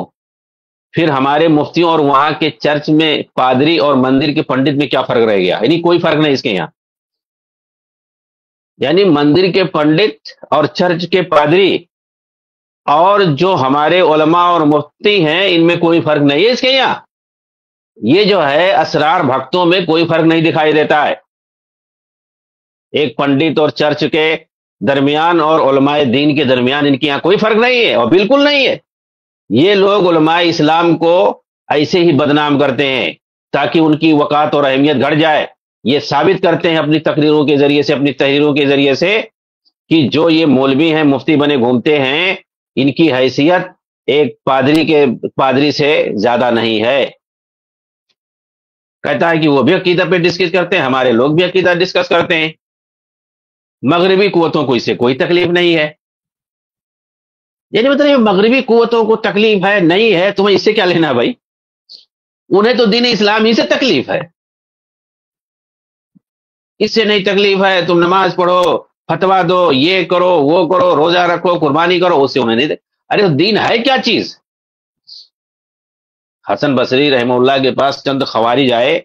اور وہاں کے چرچ میں پادری اور مندر کے پنڈت میں کیا فرق رہ گیا؟ یعنی کوئی فرق نہیں اس کے یہاں. یعنی مندر کے پنڈت اور چرچ کے پادری اور جو ہمارے علماء اور مفتی ہیں ان میں کوئی فرق نہیں ہے اس کے یہاں. یہ جو ہے اسرار بھکتوں میں کوئی فرق نہیں دکھائی دیتا ہے. ایک پنڈت اور چرچ کے درمیان اور علماء دین کے درمیان ان کے یہاں کوئی فرق نہیں ہے، اور بالکل نہیں ہے. یہ لوگ علماء اسلام کو ایسے ہی بدنام کرتے ہیں تاکہ ان کی وقات اور اہمیت گھٹ جائے. یہ ثابت کرتے ہیں اپنی تقریروں کے ذریعے سے، اپنی تحریروں کے ذریعے سے، کہ جو یہ مولوی ہیں، مفتی بنے گھومتے ہیں، ان کی حیثیت ایک پادری سے زیادہ نہیں ہے. کہتا ہے کہ وہ بھی عقیدہ پہ ڈسکس کرتے ہیں، ہمارے لوگ بھی عقیدہ ڈسکس کرتے ہیں. مغربی قوتوں کو اس سے کوئی تکلیف نہیں ہے. یعنی مطلب مغربی قوتوں کو تکلیف ہے نہیں ہے، تمہیں اس سے کیا لینا بھائی؟ انہیں تو دین اسلام ہی سے تکلیف ہے. اس سے نہیں تکلیف ہے تم نماز پڑھو، فتویٰ دو، یہ کرو، وہ کرو، روزہ رکھو، قربانی کرو، اس سے انہیں نہیں. ارے دین ہے کیا چیز؟ حسن بصری رحمہ اللہ کے پاس چند خوارج آئے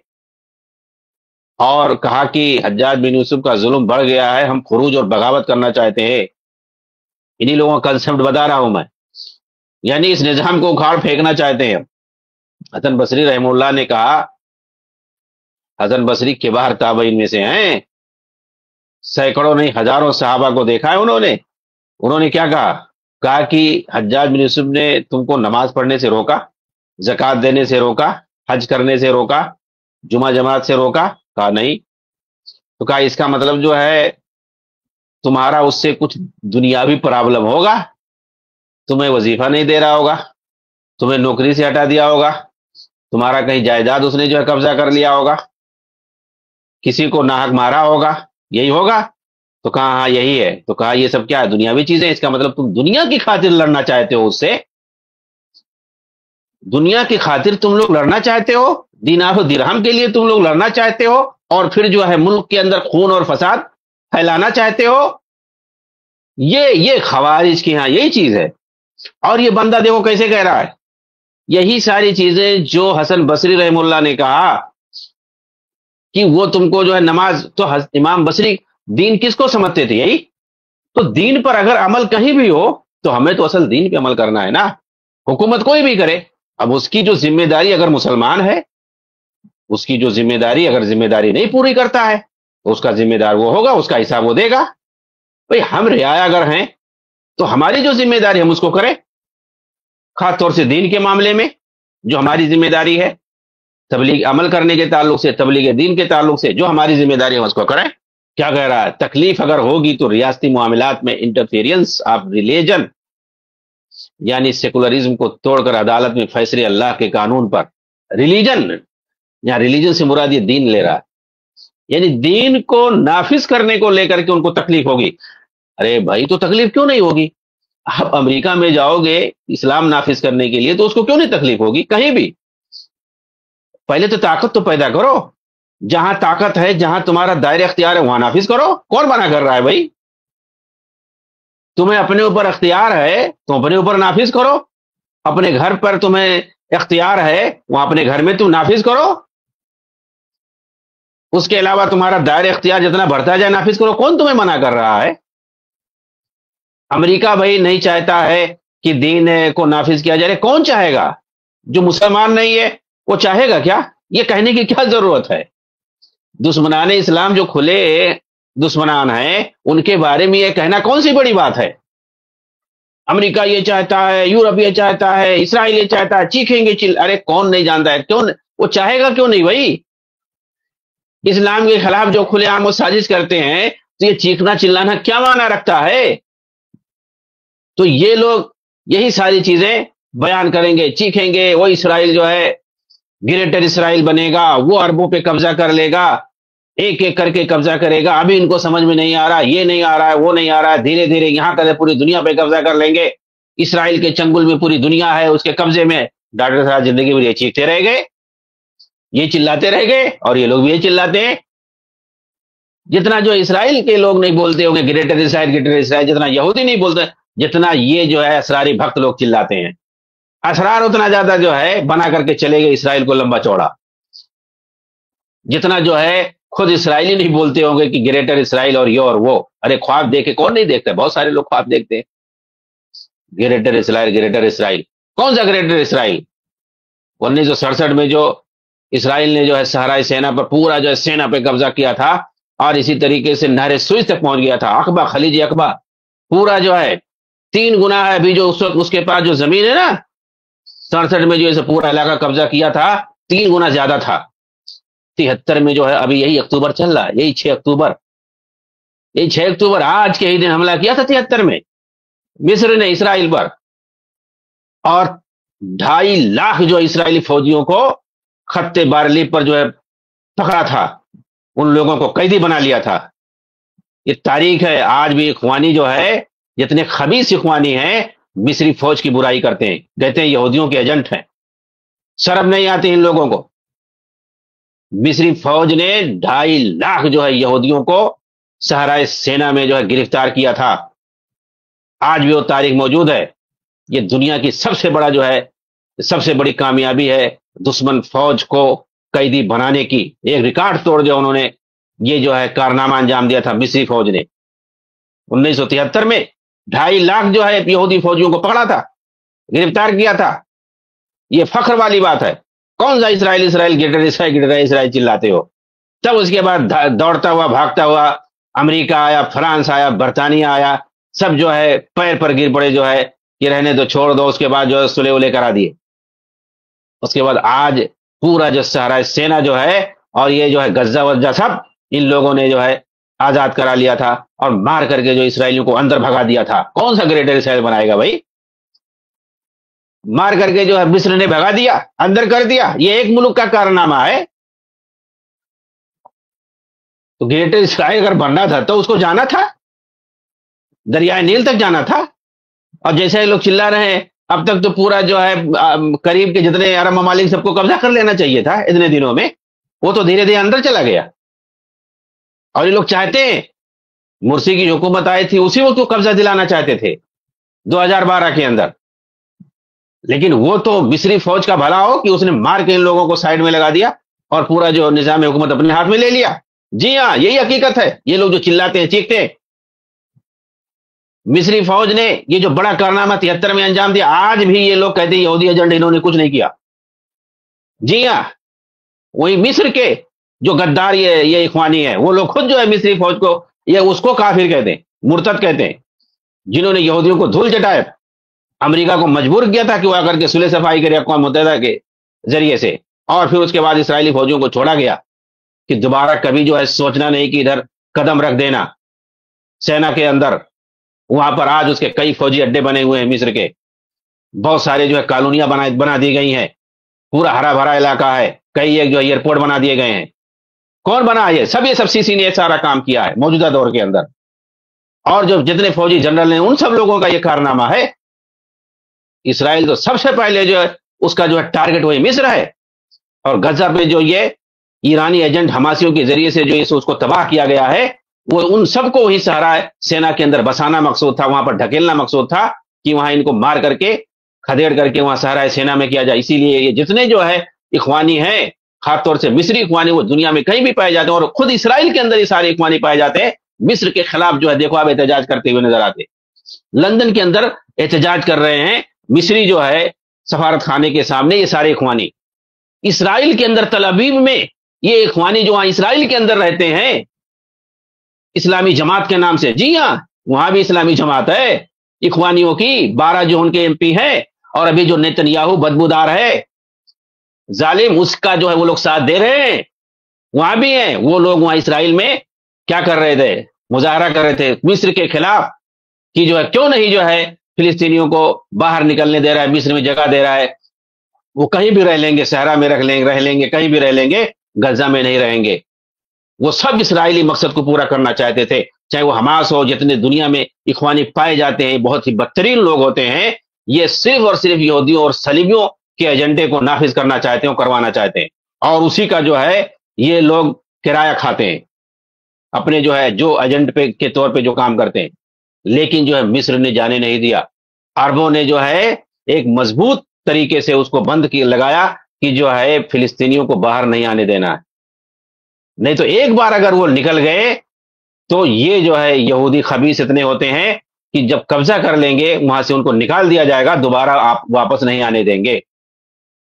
اور کہا کہ حجاج بن یوسف کا ظلم بڑھ گیا ہے، ہم خروج اور بغاوت کرنا چاہتے ہیں. انہی لوگوں کا کنسپٹ بتا رہا ہوں میں. یعنی اس نظام کو اکھاڑ پھینکنا چاہتے ہیں. حسن بصری رحمہ اللہ نے کہا، حسن بصری کبار تابعین میں سے ہیں، سینکڑوں نہیں ہزاروں صحابہ کو دیکھا ہے انہوں نے کیا کہا کہ حجاج بن یوسف نے تم کو نماز پڑھنے سے روکا، زکوٰۃ دینے سے روکا، حج کرنے سے روکا، جمعہ جماعت سے روکا. کہا نہیں. تو کہا اس کا مطلب جو ہے تمہارا اس سے کچھ دنیاوی پرابلم ہوگا، تمہیں وظیفہ نہیں دے رہا ہوگا، تمہیں نوکری سے ہٹا دیا ہوگا، تمہارا کہیں جائیداد اس نے جو ہے قبضہ کر لیا ہوگا، کسی کو ناحق مارا ہوگا، یہی ہوگا. تو کہا ہاں یہی ہے. تو کہا یہ سب کیا ہے؟ دنیاوی چیزیں. اس کا مطلب تم دنیا کی خاطر لڑنا چاہتے ہو، اس سے دنیا کی خاطر تم لوگ لڑنا چاہتے ہو، دینار و درہم کے لیے تم لوگ لڑنا چاہتے ہو، اور پھر جو ہے ملک کے اندر خون اور فساد پھیلانا چاہتے ہو. یہ خوارج کی ہاں یہی چیز ہے. اور یہ بندہ دیکھو کیسے کہہ رہا ہے. یہی ساری چیزیں جو حسن بصری رحمہ اللہ نے کہا کہ وہ تم کو جو ہے نماز، تو امام بصری دین کس کو سمجھتے تھے؟ یہی تو. دین پر اگر عمل کہیں بھی ہو تو ہمیں تو اصل دین پہ عمل کرنا ہے نا. حکومت کوئی بھی کرے، اب اس کی جو ذمہ داری اگر مسلمان ہے، اس کی جو ذمہ داری اگر ذمہ داری نہیں پوری کرتا ہے تو اس کا ذمہ دار وہ ہوگا، اس کا حساب وہ دے گا. بھئی ہم رعایا اگر ہیں تو ہماری جو ذمہ داری ہم اس کو کریں، خاص طور سے دین کے معاملے میں جو ہماری ذمہ داری ہے، تبلیغ عمل کرنے کے تعلق سے، تبلیغ دین کے تعلق سے جو ہماری ذمہ داری ہے اس کو کریں. کیا کہہ رہا ہے؟ تکلیف اگر ہوگی تو ریاستی معاملات میں انٹرفیرنس آف ریلیجن یعنی سیکولرزم کو توڑ کر عدالت میں فیصلے اللہ کے قانون پر، ریلیجن، یا ریلیجن سے مراد یہ دین لے رہا ہے، یعنی دین کو نافذ کرنے کو لے کر کے ان کو تکلیف ہوگی۔ ارے بھائی تو تکلیف کیوں نہیں ہوگی؟ آپ امریکہ میں جاؤ گے اسلام نافذ کرنے کے لیے تو اس کو کیوں نہیں تکلیف ہوگی؟ کہیں بھی پہلے تو طاقت تو پیدا کرو، جہاں طاقت ہے، جہاں تمہارا دائرہ اختیار ہے وہاں نافذ کرو۔ کون منع کر رہا ہے بھائی؟ تمہیں اپنے اوپر اختیار ہے تو اپنے اوپر نافذ کرو، اپنے گھر پر تمہیں اختیار ہے وہاں اپنے گھر میں تم نافذ کرو، اس کے علاوہ تمہارا دائرہ اختیار جتنا بڑھتا جائے نافذ کرو۔ کون تمہیں منع کر رہا ہے؟ امریکہ بھائی نہیں چاہتا ہے کہ دین کو نافذ کیا جائے، کون چاہے گا؟ جو مسلمان نہیں ہے وہ چاہے گا کیا؟ یہ کہنے کی کیا ضرورت ہے؟ دشمنان اسلام جو کھلے دشمنان ہیں ان کے بارے میں یہ کہنا کون سی بڑی بات ہے؟ امریکہ یہ چاہتا ہے، یورپ یہ چاہتا ہے، اسرائیل یہ چاہتا ہے، چیخیں گے ارے کون نہیں جانتا ہے؟ کیوں وہ چاہے گا کیوں نہیں بھائی؟ اسلام کے خلاف جو کھلے عام و سازش کرتے ہیں تو یہ چیخنا چلانا کیا معنی رکھتا ہے؟ تو یہ لوگ یہی ساری چیزیں بیان کریں گے، چیخیں گے، وہ اسرائیل جو ہے گریٹر اسرائیل بنے گا، وہ عربوں پہ قبضہ کر لے گا، ایک ایک کر کے قبضہ کرے گا۔ ابھی ان کو سمجھ میں نہیں آ رہا، یہ نہیں آ رہا ہے، وہ نہیں آ رہا ہے، دھیرے دھیرے یہاں کر پوری دنیا پہ قبضہ کر لیں گے۔ اسرائیل کے چنگل میں پوری دنیا ہے، اس کے قبضے میں۔ ڈاکٹر صاحب زندگی میں یہ چیختے رہ گئے، یہ چلاتے رہ گئے، اور یہ لوگ بھی یہ چلاتے ہیں۔ جتنا جو اسرائیل کے لوگ نہیں بولتے ہوں گے گریٹر اسرائیل گریٹر اسرائیل، جتنا یہودی نہیں بولتے، جتنا یہ جو ہے اسراری بھکت لوگ چلاتے ہیں۔ اسرار اتنا زیادہ جو ہے بنا کر کے چلے گئے اسرائیل کو لمبا چوڑا، جتنا جو ہے خود اسرائیلی نہیں بولتے ہوں گے کہ گریٹر اسرائیل اور یہ اور وہ۔ ارے خواب دیکھے کون نہیں دیکھتا؟ بہت سارے لوگ خواب دیکھتے ہیں، گریٹر اسرائیل گریٹر اسرائیل۔ کون سا گریٹر اسرائیل؟ 1967 میں جو اسرائیل نے جو ہے صحرائی سینا پر پورا جو ہے سینا پہ قبضہ کیا تھا، اور اسی طریقے سے نہر سوئز تک پہنچ گیا تھا، عقبہ، خلیج عقبہ، پورا جو ہے 3 گنا ہے ابھی جو اس وقت اس کے پاس جو زمین ہے نا، 67 میں جو اسے پورا علاقہ قبضہ کیا تھا 3 گنا زیادہ تھا۔ 73 میں جو ہے ابھی یہی اکتوبر چل رہا ہے، یہی 6 اکتوبر، یہی 6 اکتوبر آج کے ہی دن حملہ کیا تھا 73 میں مصر نے اسرائیل پر، اور 2.5 لاکھ جو اسرائیلی فوجیوں کو خط بارلیف پر جو ہے پکڑا تھا، ان لوگوں کو قیدی بنا لیا تھا۔ یہ تاریخ ہے۔ آج بھی اخوانی جو ہے، جتنے خبیث اخوانی ہیں، مصری فوج کی برائی کرتے ہیں، کہتے ہیں یہودیوں کے ایجنٹ ہیں۔ شرم نہیں آتی ان لوگوں کو؟ مصری فوج نے 2.5 لاکھ جو ہے یہودیوں کو صحرائے سینا میں جو ہے گرفتار کیا تھا۔ آج بھی وہ تاریخ موجود ہے۔ یہ دنیا کی سب سے بڑا جو ہے، سب سے بڑی کامیابی ہے دشمن فوج کو قیدی بنانے کی۔ ایک ریکارڈ توڑ دیا انہوں نے، یہ جو ہے کارنامہ انجام دیا تھا مصری فوج نے 1973 میں۔ 2.5 لاکھ جو ہے یہودی فوجیوں کو پکڑا تھا، گرفتار کیا تھا۔ یہ فخر والی بات ہے۔ کون سا اسرائیل اسرائیل گریٹر اسرائیل گریٹر اسرائیل چلاتے ہو؟ تب اس کے بعد دوڑتا ہوا بھاگتا ہوا امریکہ آیا، فرانس آیا، برطانیہ آیا، سب جو ہے پیر پر گر پڑے، جو ہے کہ رہنے دو، چھوڑ دو۔ اس کے بعد جو ہے صلح ولح کرا دیے۔ اس کے بعد آج پورا جو صحرائے سینا جو ہے، اور یہ جو ہے غزہ وزہ، سب ان لوگوں نے جو ہے آزاد کرا لیا تھا، اور مار کر کے جو اسرائیلیوں کو اندر بھگا دیا تھا۔ کون سا گریٹر اسرائیل بنائے گا بھائی؟ مار کر کے جو ہے مصر نے بھگا دیا، اندر کر دیا۔ یہ ایک ملک کا کارنامہ ہے۔ تو گریٹر اسرائیل اگر بننا تھا تو اس کو جانا تھا، دریائے نیل تک جانا تھا۔ اور جیسے لوگ چلا رہے ہیں اب تک، تو پورا جو ہے قریب کے جتنے عرب ممالک سب کو قبضہ کر لینا چاہیے تھا اتنے دنوں میں۔ وہ تو دھیرے دھیرے اندر چلا گیا۔ اور یہ لوگ چاہتے ہیں، مرسی کی حکومت آئی تھی اسی وقت کو قبضہ دلانا چاہتے تھے 2012 کے اندر، لیکن وہ تو مصری فوج کا بھلا ہو کہ اس نے مار کے ان لوگوں کو سائڈ میں لگا دیا اور پورا جو نظام حکومت اپنے ہاتھ میں لے لیا۔ جی ہاں، یہی حقیقت ہے۔ یہ لوگ جو چلاتے ہیں، چیختے ہیں، مصری فوج نے یہ جو بڑا کارنامہ 73 میں انجام دیا، آج بھی یہ لوگ کہتے ہیں یہودی ایجنٹ، انہوں نے کچھ نہیں کیا۔ جی ہاں، وہی مصر کے جو غدار یہ اخوانی ہے، وہ لوگ خود جو ہے مصری فوج کو، یہ اس کو کافر کہتے ہیں، مرتد کہتے ہیں، جنہوں نے یہودیوں کو دھول چٹائے، امریکہ کو مجبور کیا تھا کہ وہ آ کر کے صلح صفائی کرے اقوام متحدہ کے ذریعے سے، اور پھر اس کے بعد اسرائیلی فوجیوں کو چھوڑا گیا کہ دوبارہ کبھی جو ہے سوچنا نہیں کہ ادھر قدم رکھ دینا سینا کے اندر۔ وہاں پر آج اس کے کئی فوجی اڈے بنے ہوئے ہیں مصر کے۔ بہت سارے جو ہے کالونیاں بنا دی گئی ہیں، پورا ہرا بھرا علاقہ ہے، کئی ایک جو ہے ایئرپورٹ بنا دیے گئے ہیں. کون بنا یہ سب سیسی نے سارا کام کیا ہے موجودہ دور کے اندر. اور جو جتنے فوجی جنرل ہیں ان سب لوگوں کا یہ کارنامہ ہے. اسرائیل تو سب سے پہلے جو ہے اس کا جو ہے ٹارگٹ وہی مصر ہے. اور غزہ پہ جو یہ ایرانی ایجنٹ حماسیوں کے ذریعے سے جو اس کو تباہ کیا گیا ہے، وہ ان سب کو وہی سہارا سینا کے اندر بسانا مقصود تھا، وہاں پر ڈھکیلنا مقصود تھا کہ وہاں ان کو مار کر کے کھدیڑ کر کے وہاں سہارا سینا میں کیا جائے. اسی لیے یہ جتنے جو ہے اخوانی ہیں، خاص طور سے مصری اخوانی، وہ دنیا میں کہیں بھی پائے جاتے ہیں، اور خود اسرائیل کے اندر یہ سارے اخوانی پائے جاتے ہیں. مصر کے خلاف جو ہے دیکھو آپ احتجاج کرتے ہوئے نظر آتے، لندن کے اندر احتجاج کر رہے ہیں مصری جو ہے سفارت خانے کے سامنے یہ سارے اخوانی. اسرائیل کے اندر تل ابیب میں یہ اخوانی جو وہاں اسرائیل کے اندر رہتے ہیں اسلامی جماعت کے نام سے، جی ہاں وہاں بھی اسلامی جماعت ہے اخوانیوں کی، 12 جو ان کے ایم پی ہیں، اور ابھی جو نیتنیاہو بدبودار ہے ظالم اس کا جو ہے وہ لوگ ساتھ دے رہے ہیں. وہاں بھی ہیں وہ لوگ، وہاں اسرائیل میں کیا کر رہے تھے؟ مظاہرہ کر رہے تھے مصر کے خلاف کہ جو ہے کیوں نہیں جو ہے فلسطینیوں کو باہر نکلنے دے رہا ہے، مصر میں جگہ دے رہا ہے. وہ کہیں بھی رہ لیں گے، صحرا میں رہ لیں گے، کہیں بھی رہ لیں گے، غزہ میں نہیں رہیں گے. وہ سب اسرائیلی مقصد کو پورا کرنا چاہتے تھے، چاہے وہ حماس ہو، جتنے دنیا میں اخوانی پائے جاتے ہیں بہت ہی بدترین لوگ ہوتے ہیں. یہ صرف اور صرف یہودیوں اور صلیبیوں کے ایجنڈے کو نافذ کرنا چاہتے ہیں اور کروانا چاہتے ہیں، اور اسی کا جو ہے یہ لوگ کرایہ کھاتے ہیں اپنے جو ہے جو ایجنٹ پہ کے طور پہ جو کام کرتے ہیں. لیکن جو ہے مصر نے جانے نہیں دیا. عربوں نے جو ہے ایک مضبوط طریقے سے اس کو بند کی لگایا کہ جو ہے فلسطینیوں کو باہر نہیں آنے دینا ہے. نہیں تو ایک بار اگر وہ نکل گئے تو یہ جو ہے یہودی خبیث اتنے ہوتے ہیں کہ جب قبضہ کر لیں گے وہاں سے ان کو نکال دیا جائے گا، دوبارہ آپ واپس نہیں آنے دیں گے.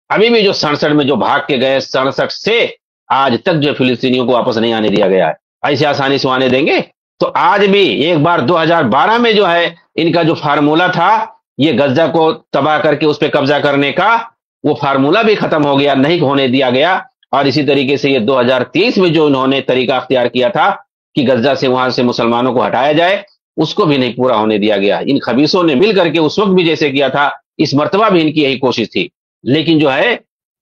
ابھی بھی جو 67 میں جو بھاگ کے گئے 67 سے آج تک جو فلسطینیوں کو واپس نہیں آنے دیا گیا ہے، ایسے آسانی سے آنے دیں گے؟ تو آج بھی ایک بار 2012 میں جو ہے ان کا جو فارمولہ تھا یہ غزہ کو تباہ کر کے اس پہ قبضہ کرنے کا، وہ فارمولہ بھی ختم ہو گیا، نہیں ہونے دیا گیا. اور اسی طریقے سے یہ 2023 میں جو انہوں نے طریقہ اختیار کیا تھا کہ غزہ سے وہاں سے مسلمانوں کو ہٹایا جائے، اس کو بھی نہیں پورا ہونے دیا گیا. ان خبیثوں نے مل کر کے اس وقت بھی جیسے کیا تھا، اس مرتبہ بھی ان کی یہی کوشش تھی، لیکن جو ہے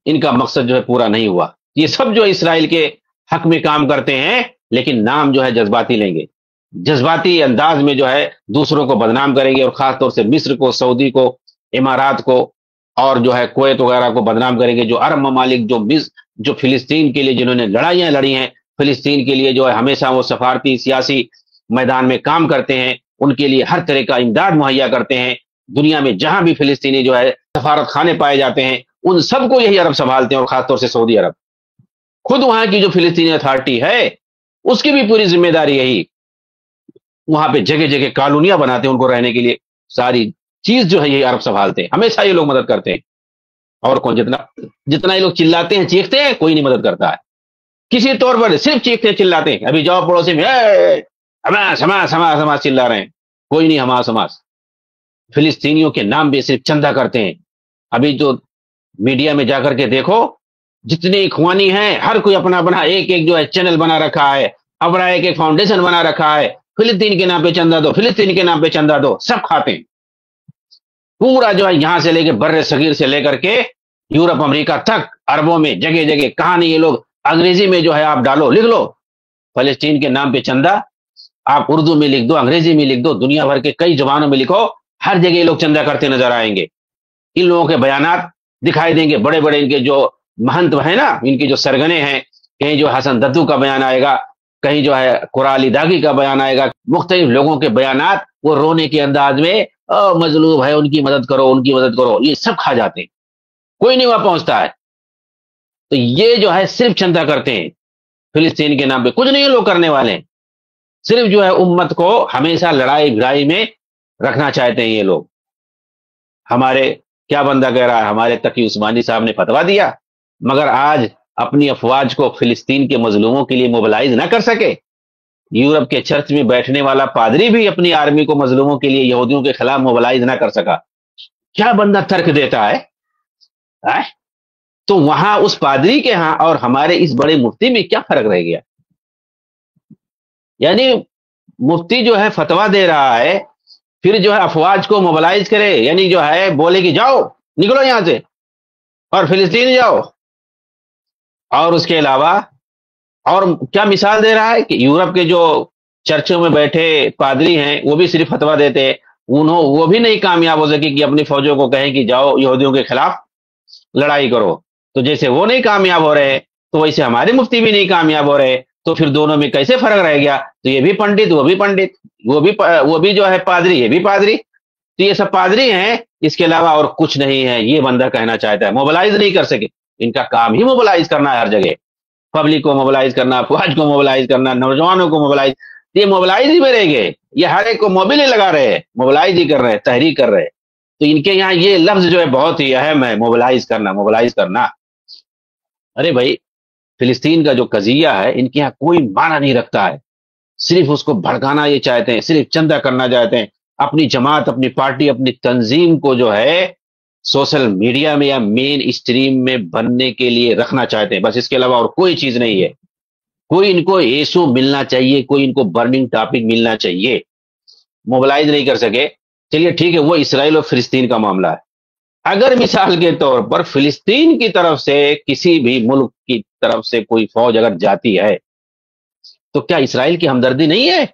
ان کا مقصد جو ہے پورا نہیں ہوا. یہ سب جو اسرائیل کے حق میں کام کرتے ہیں، لیکن نام جو ہے جذباتی لیں گے، جذباتی انداز میں جو ہے دوسروں کو بدنام کریں گے، اور خاص طور سے مصر کو، سعودی کو، امارات کو، اور جو ہے کویت وغیرہ کو بدنام کریں گے. جو عرب ممالک جو فلسطین کے لیے جنہوں نے لڑائیاں لڑی ہیں، فلسطین کے لیے جو ہے ہمیشہ وہ سفارتی سیاسی میدان میں کام کرتے ہیں، ان کے لیے ہر طرح کا امداد مہیا کرتے ہیں. دنیا میں جہاں بھی فلسطینی جو ہے سفارت خانے پائے جاتے ہیں ان سب کو یہی عرب سنبھالتے ہیں، اور خاص طور سے سعودی عرب. خود وہاں کی جو فلسطینی اتھارٹی ہے اس کی بھی پوری ذمہ داری یہی، وہاں پہ جگہ جگہ کالونیاں بناتے ہیں ان کو رہنے کے لیے، ساری چیز جو ہے یہ عرب سنبھالتے ہیں، ہمیشہ یہ لوگ مدد کرتے ہیں. اور کون جتنا یہ لوگ چلاتے ہیں چیختے ہیں کوئی نہیں مدد کرتا ہے، کسی طور پر صرف چیختے چلاتے ہیں. ابھی جاؤ پڑوسی میں حماس حماس حماس حماس چلا رہے ہیں، کوئی نہیں حماس حماس. فلسطینیوں کے نام پہ صرف چندہ کرتے ہیں. ابھی جو میڈیا میں جا کر کے دیکھو جتنے اخوانی ہیں ہر کوئی اپنا اپنا ایک جو ہے چینل بنا رکھا ہے، اپنا ایک فاؤنڈیشن بنا رکھا ہے، فلسطین کے نام پہ چندہ دو، فلسطین کے نام پہ چندہ دو، سب کھاتے ہیں. پورا جو ہے یہاں سے لے کے بر صغیر سے لے کر کے یورپ امریکہ تک، عربوں میں جگہ جگہ، کہاں نہیں یہ لوگ انگریزی میں جو ہے آپ ڈالو، لکھ لو فلسطین کے نام پہ چندہ، آپ اردو میں لکھ دو، انگریزی میں لکھ دو، دنیا بھر کے کئی زبانوں میں لکھو، ہر جگہ یہ لوگ چندہ کرتے نظر آئیں گے. ان لوگوں کے بیانات دکھائی دیں گے، بڑے بڑے ان کے جو مہنت ہیں نا، ان کی جو سرگنے ہیں، کہیں جو حسن ددو کا بیان آئے گا، کہیں جو ہے قرالی داغی کا بیان آئے گا، مختلف لوگوں کے بیانات وہ رونے کے انداز میں مظلوم ہے ان کی مدد کرو، ان کی مدد کرو، یہ سب کھا جاتے ہیں، کوئی نہیں وہاں پہنچتا ہے. تو یہ جو ہے صرف چندہ کرتے ہیں فلسطین کے نام پہ، کچھ نہیں لوگ کرنے والے ہیں، صرف جو ہے امت کو ہمیشہ لڑائی بھڑائی میں رکھنا چاہتے ہیں یہ لوگ. ہمارے کیا بندہ کہہ رہا ہے، ہمارے تقی عثمانی صاحب نے فتویٰ دیا، مگر آج اپنی افواج کو فلسطین کے مظلوموں کے لیے موبلائز نہ کر سکے. یورپ کے چرچ میں بیٹھنے والا پادری بھی اپنی آرمی کو مظلوموں کے لیے، یہودیوں کے خلاف موبلائز نہ کر سکا. کیا بندہ ترک دیتا ہے؟ تو وہاں اس پادری کے ہاں اور ہمارے اس بڑے مفتی میں کیا فرق رہ گیا؟ یعنی مفتی جو ہے فتویٰ دے رہا ہے پھر جو ہے افواج کو موبلائز کرے، یعنی جو ہے بولے کہ جاؤ نکلو یہاں سے اور فلسطین جاؤ. اور اس کے علاوہ اور کیا مثال دے رہا ہے کہ یورپ کے جو چرچوں میں بیٹھے پادری ہیں وہ بھی صرف فتویٰ دیتے، وہ بھی نہیں کامیاب ہو سکے کہ اپنی فوجوں کو کہیں کہ جاؤ یہودیوں کے خلاف لڑائی کرو. تو جیسے وہ نہیں کامیاب ہو رہے تو ویسے ہمارے مفتی بھی نہیں کامیاب ہو رہے، تو پھر دونوں میں کیسے فرق رہ گیا؟ تو یہ بھی پنڈت وہ بھی پنڈت، وہ بھی جو ہے پادری یہ بھی پادری، تو یہ سب پادری ہیں، اس کے علاوہ اور کچھ نہیں ہے. یہ بندہ کہنا چاہتا ہے موبلائز نہیں کر سکے. ان کا کام ہی موبلائز کرنا ہے ہر جگہ، پبلک کو موبلائز کرنا، افواج کو موبلائز کرنا، نوجوانوں کو موبلائز. یہ موبلائز ہی میں رہ گئے، یہ ہر ایک کو موبل ہی لگا رہے ہیں، موبلائز ہی کر رہے ہیں، تحریک کر رہے ہیں. تو ان کے یہاں یہ لفظ جو ہے بہت ہی اہم ہے، موبلائز کرنا، موبلائز کرنا. ارے بھائی فلسطین کا جو قضیہ ہے ان کے یہاں کوئی معنی نہیں رکھتا ہے، صرف اس کو بھڑکانا یہ چاہتے ہیں، صرف چندہ کرنا چاہتے ہیں، اپنی جماعت، اپنی پارٹی، اپنی تنظیم کو جو ہے سوشل میڈیا میں یا مین اسٹریم میں بننے کے لیے رکھنا چاہتے ہیں، بس اس کے علاوہ اور کوئی چیز نہیں ہے. کوئی ان کو ایشو ملنا چاہیے، کوئی ان کو برننگ ٹاپک ملنا چاہیے. موبلائز نہیں کر سکے. چلیے ٹھیک ہے، وہ اسرائیل اور فلسطین کا معاملہ ہے. اگر مثال کے طور پر فلسطین کی طرف سے کسی بھی ملک کی طرف سے کوئی فوج اگر جاتی ہے تو کیا اسرائیل کی ہمدردی نہیں ہے؟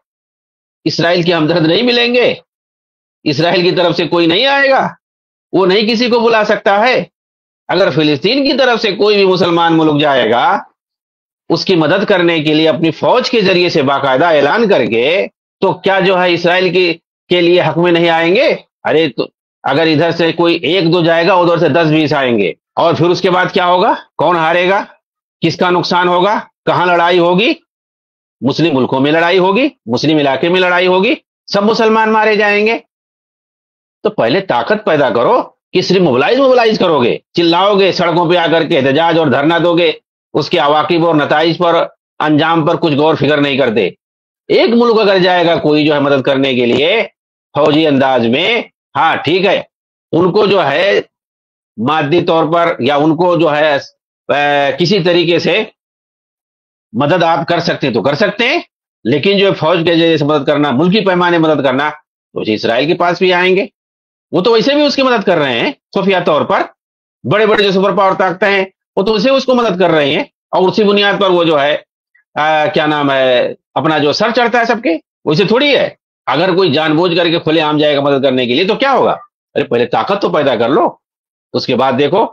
اسرائیل کی ہمدرد نہیں ملیں گے؟ اسرائیل کی طرف سے کوئی نہیں آئے گا؟ وہ نہیں کسی کو بلا سکتا ہے؟ اگر فلسطین کی طرف سے کوئی بھی مسلمان ملک جائے گا اس کی مدد کرنے کے لیے اپنی فوج کے ذریعے سے باقاعدہ اعلان کر کے، تو کیا جو ہے اسرائیل کے لیے حق میں نہیں آئیں گے؟ ارے تو اگر ادھر سے کوئی ایک دو جائے گا ادھر سے 10-20 آئیں گے، اور پھر اس کے بعد کیا ہوگا؟ کون ہارے گا؟ کس کا نقصان ہوگا؟ کہاں لڑائی ہوگی؟ مسلم ملکوں میں لڑائی ہوگی، مسلم علاقے میں لڑائی ہوگی، سب مسلمان مارے جائیں گے. تو پہلے طاقت پیدا کرو کہ صرف موبلائز کرو گے، چلاؤ گے سڑکوں پہ آ کر کے احتجاج اور دھرنا دو گے، اس کے عواقب اور نتائج پر، انجام پر کچھ غور فکر نہیں کرتے. ایک ملک اگر جائے گا کوئی جو ہے مدد کرنے کے لیے فوجی انداز میں، ہاں ٹھیک ہے، ان کو جو ہے مادی طور پر یا ان کو جو ہے کسی طریقے سے مدد آپ کر سکتے ہیں تو کر سکتے ہیں، لیکن جو فوج کے ذریعے سے مدد کرنا، ملکی پیمانے مدد کرنا، تو اسرائیل کے پاس بھی آئیں گے. وہ تو ویسے بھی اس کی مدد کر رہے ہیں خفیہ طور پر، بڑے بڑے جو سپر پاور طاقتیں ہیں وہ تو اسے اس کو مدد کر رہے ہیں، اور اسی بنیاد پر وہ جو ہے کیا نام ہے اپنا جو سر چڑھتا ہے سب کے، ویسے تھوڑی ہے. اگر کوئی جان بوجھ کر کے کھلے عام جائے گا مدد کرنے کے لیے تو کیا ہوگا؟ ارے پہلے طاقت تو پیدا کر لو، اس کے بعد دیکھو.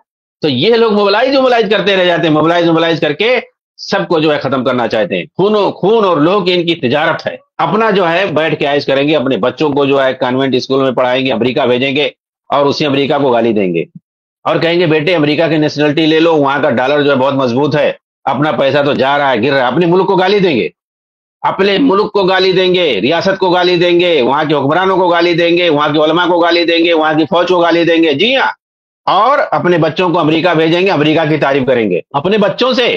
تو یہ لوگ موبلائز کرتے رہ جاتے ہیں، موبلائز کر کے سب کو جو ہے ختم کرنا چاہتے ہیں. خون اور لوہ کی ان کی تجارت ہے. اپنا جو ہے بیٹھ کے عائش کریں گے، اپنے بچوں کو جو ہے کانوینٹ اسکول میں پڑھائیں گے، امریکہ بھیجیں گے اور اسی امریکہ کو گالی دیں گے اور کہیں گے بیٹے امریکہ کی نیشنلٹی لے لو، وہاں کا ڈالر جو ہے بہت مضبوط ہے، اپنا پیسہ تو جا رہا ہے گر رہا ہے. اپنے ملک کو گالی دیں گے، اپنے ملک کو گالی دیں گے، ریاست کو گالی دیں گے، وہاں کے حکمرانوں کو گالی دیں گے، وہاں کے علماء کو گالی دیں گے، وہاں کی فوج کو گالی دیں گے. جی ہاں، اور اپنے بچوں کو امریکہ بھیجیں گے، امریکہ کی تعریف کریں گے. اپنے بچوں سے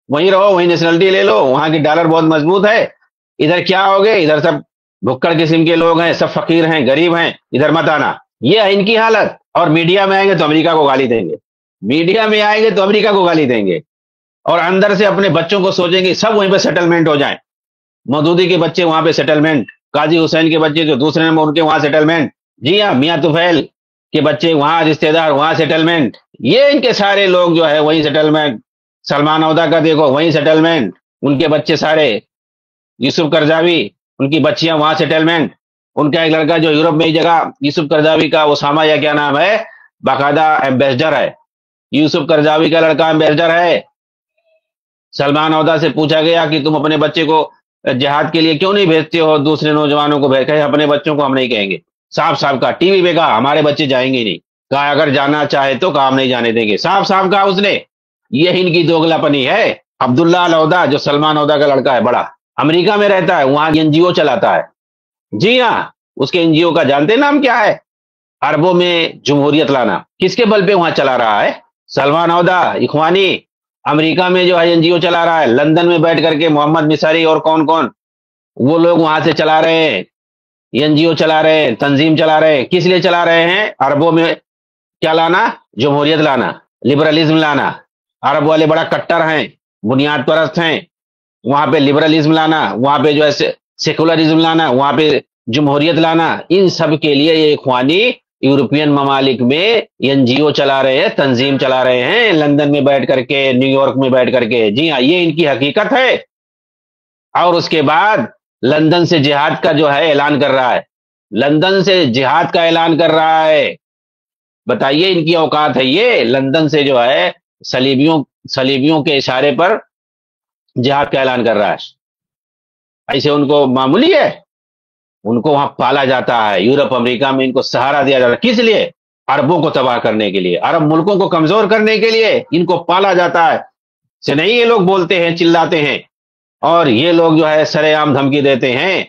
وہیں رہو، وہیں نیشنلٹی لے لو، وہاں کی ڈالر بہت مضبوط ہے. ادھر کیا ہوگے؟ ادھر سب بھکڑ قسم کے لوگ ہیں، سب فقیر ہیں، غریب ہیں، ادھر مت آنا. یہ ہے ان کی حالت. اور میڈیا میں آئیں گے تو امریکہ کو گالی دیں گے، میڈیا میں آئیں گے تو امریکہ کو گالی دیں گے، اور اندر سے اپنے بچوں کو سوچیں گے سب وہیں پہ سیٹلمنٹ ہو جائیں. مودودی کے بچے وہاں پہ سیٹلمنٹ، قاضی حسین کے بچے جو دوسرے نمبر ان کے وہاں سیٹلمنٹ. جی ہاں، میاں طفیل کے بچے وہاں، رشتہ دار وہاں سیٹلمنٹ. یہ ان کے سارے لوگ جو ہے وہیں سیٹلمنٹ. سلمان عودہ کا دیکھو وہیں سیٹلمنٹ، ان کے بچے سارے. یوسف قرضاوی ان کی بچیاں وہاں سیٹلمنٹ. ان کا ایک لڑکا جو یورپ میں ہی جگہ، یوسف قرضاوی کا اسامہ یا کیا نام ہے، باقاعدہ ایمبیسڈر ہے. یوسف قرضاوی کا لڑکا ایمبیسڈر ہے. سلمان عودہ سے پوچھا گیا کہ تم اپنے بچے کو جہاد کے لیے کیوں نہیں بھیجتے ہو، دوسرے نوجوانوں کو بھیج، اپنے بچوں کو ہم نہیں کہیں گے. صاف کا ٹی وی پہ کہا ہمارے بچے جائیں گے نہیں. کہا اگر جانا چاہے تو کام نہیں جانے دیں گے. صاف کہا اس نے. یہ ان کی دوگلا پنی ہے. عبداللہ العودہ جو سلمان عودہ کا لڑکا ہے بڑا، امریکہ میں رہتا ہے، وہاں این جی او چلاتا ہے. جی ہاں، اس کے این جی او کا جانتے نام کیا ہے؟ عربوں میں جمہوریت لانا. کس کے بل پہ وہاں چلا رہا ہے؟ سلمان عودہ اخوانی امریکہ میں جو ہے این جی او چلا رہا ہے. لندن میں بیٹھ کر کے محمد مساری اور کون وہ لوگ وہاں سے چلا رہے ہیں، این جی او چلا رہے ہیں، تنظیم چلا رہے ہیں. کس لیے چلا رہے ہیں؟ عربوں میں کیا لانا؟ جمہوریت لانا، لبرلزم لانا. عرب والے بڑا کٹر ہیں، بنیاد پرست ہیں. وہاں پہ لبرلزم لانا، وہاں پہ جو ہے سیکولرزم لانا، وہاں پہ جمہوریت لانا، ان سب کے لیے یہ اخوانی یورپین ممالک میں این جی او چلا رہے ہیں، تنظیم چلا رہے ہیں، لندن میں بیٹھ کر کے، نیو یارک میں بیٹھ کر کے. جی ہاں، یہ ان کی حقیقت ہے. اور اس کے بعد لندن سے جہاد کا جو ہے اعلان کر رہا ہے، لندن سے جہاد کا اعلان کر رہا ہے. بتائیے ان کی اوقات ہے یہ، لندن سے جو ہے صلیبیوں کے اشارے پر جہاد کا اعلان کر رہا ہے. ایسے ان کو معمولی ہے؟ ان کو وہاں پالا جاتا ہے، یورپ امریکہ میں ان کو سہارا دیا جاتا ہے. کس لیے؟ عربوں کو تباہ کرنے کے لیے، عرب ملکوں کو کمزور کرنے کے لیے ان کو پالا جاتا ہے. سے نہیں یہ لوگ بولتے ہیں، چلاتے ہیں، اور یہ لوگ جو ہے سرے عام دھمکی دیتے ہیں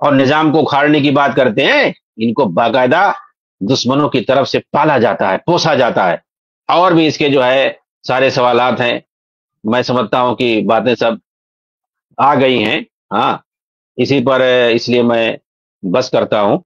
اور نظام کو اکھاڑنے کی بات کرتے ہیں. ان کو باقاعدہ دشمنوں کی طرف سے پالا جاتا ہے، پوسا جاتا ہے. اور بھی اس کے جو ہے سارے سوالات ہیں. میں سمجھتا ہوں کہ باتیں سب آ گئی ہیں. ہاں، اسی پر اس لیے میں بس کرتا ہوں.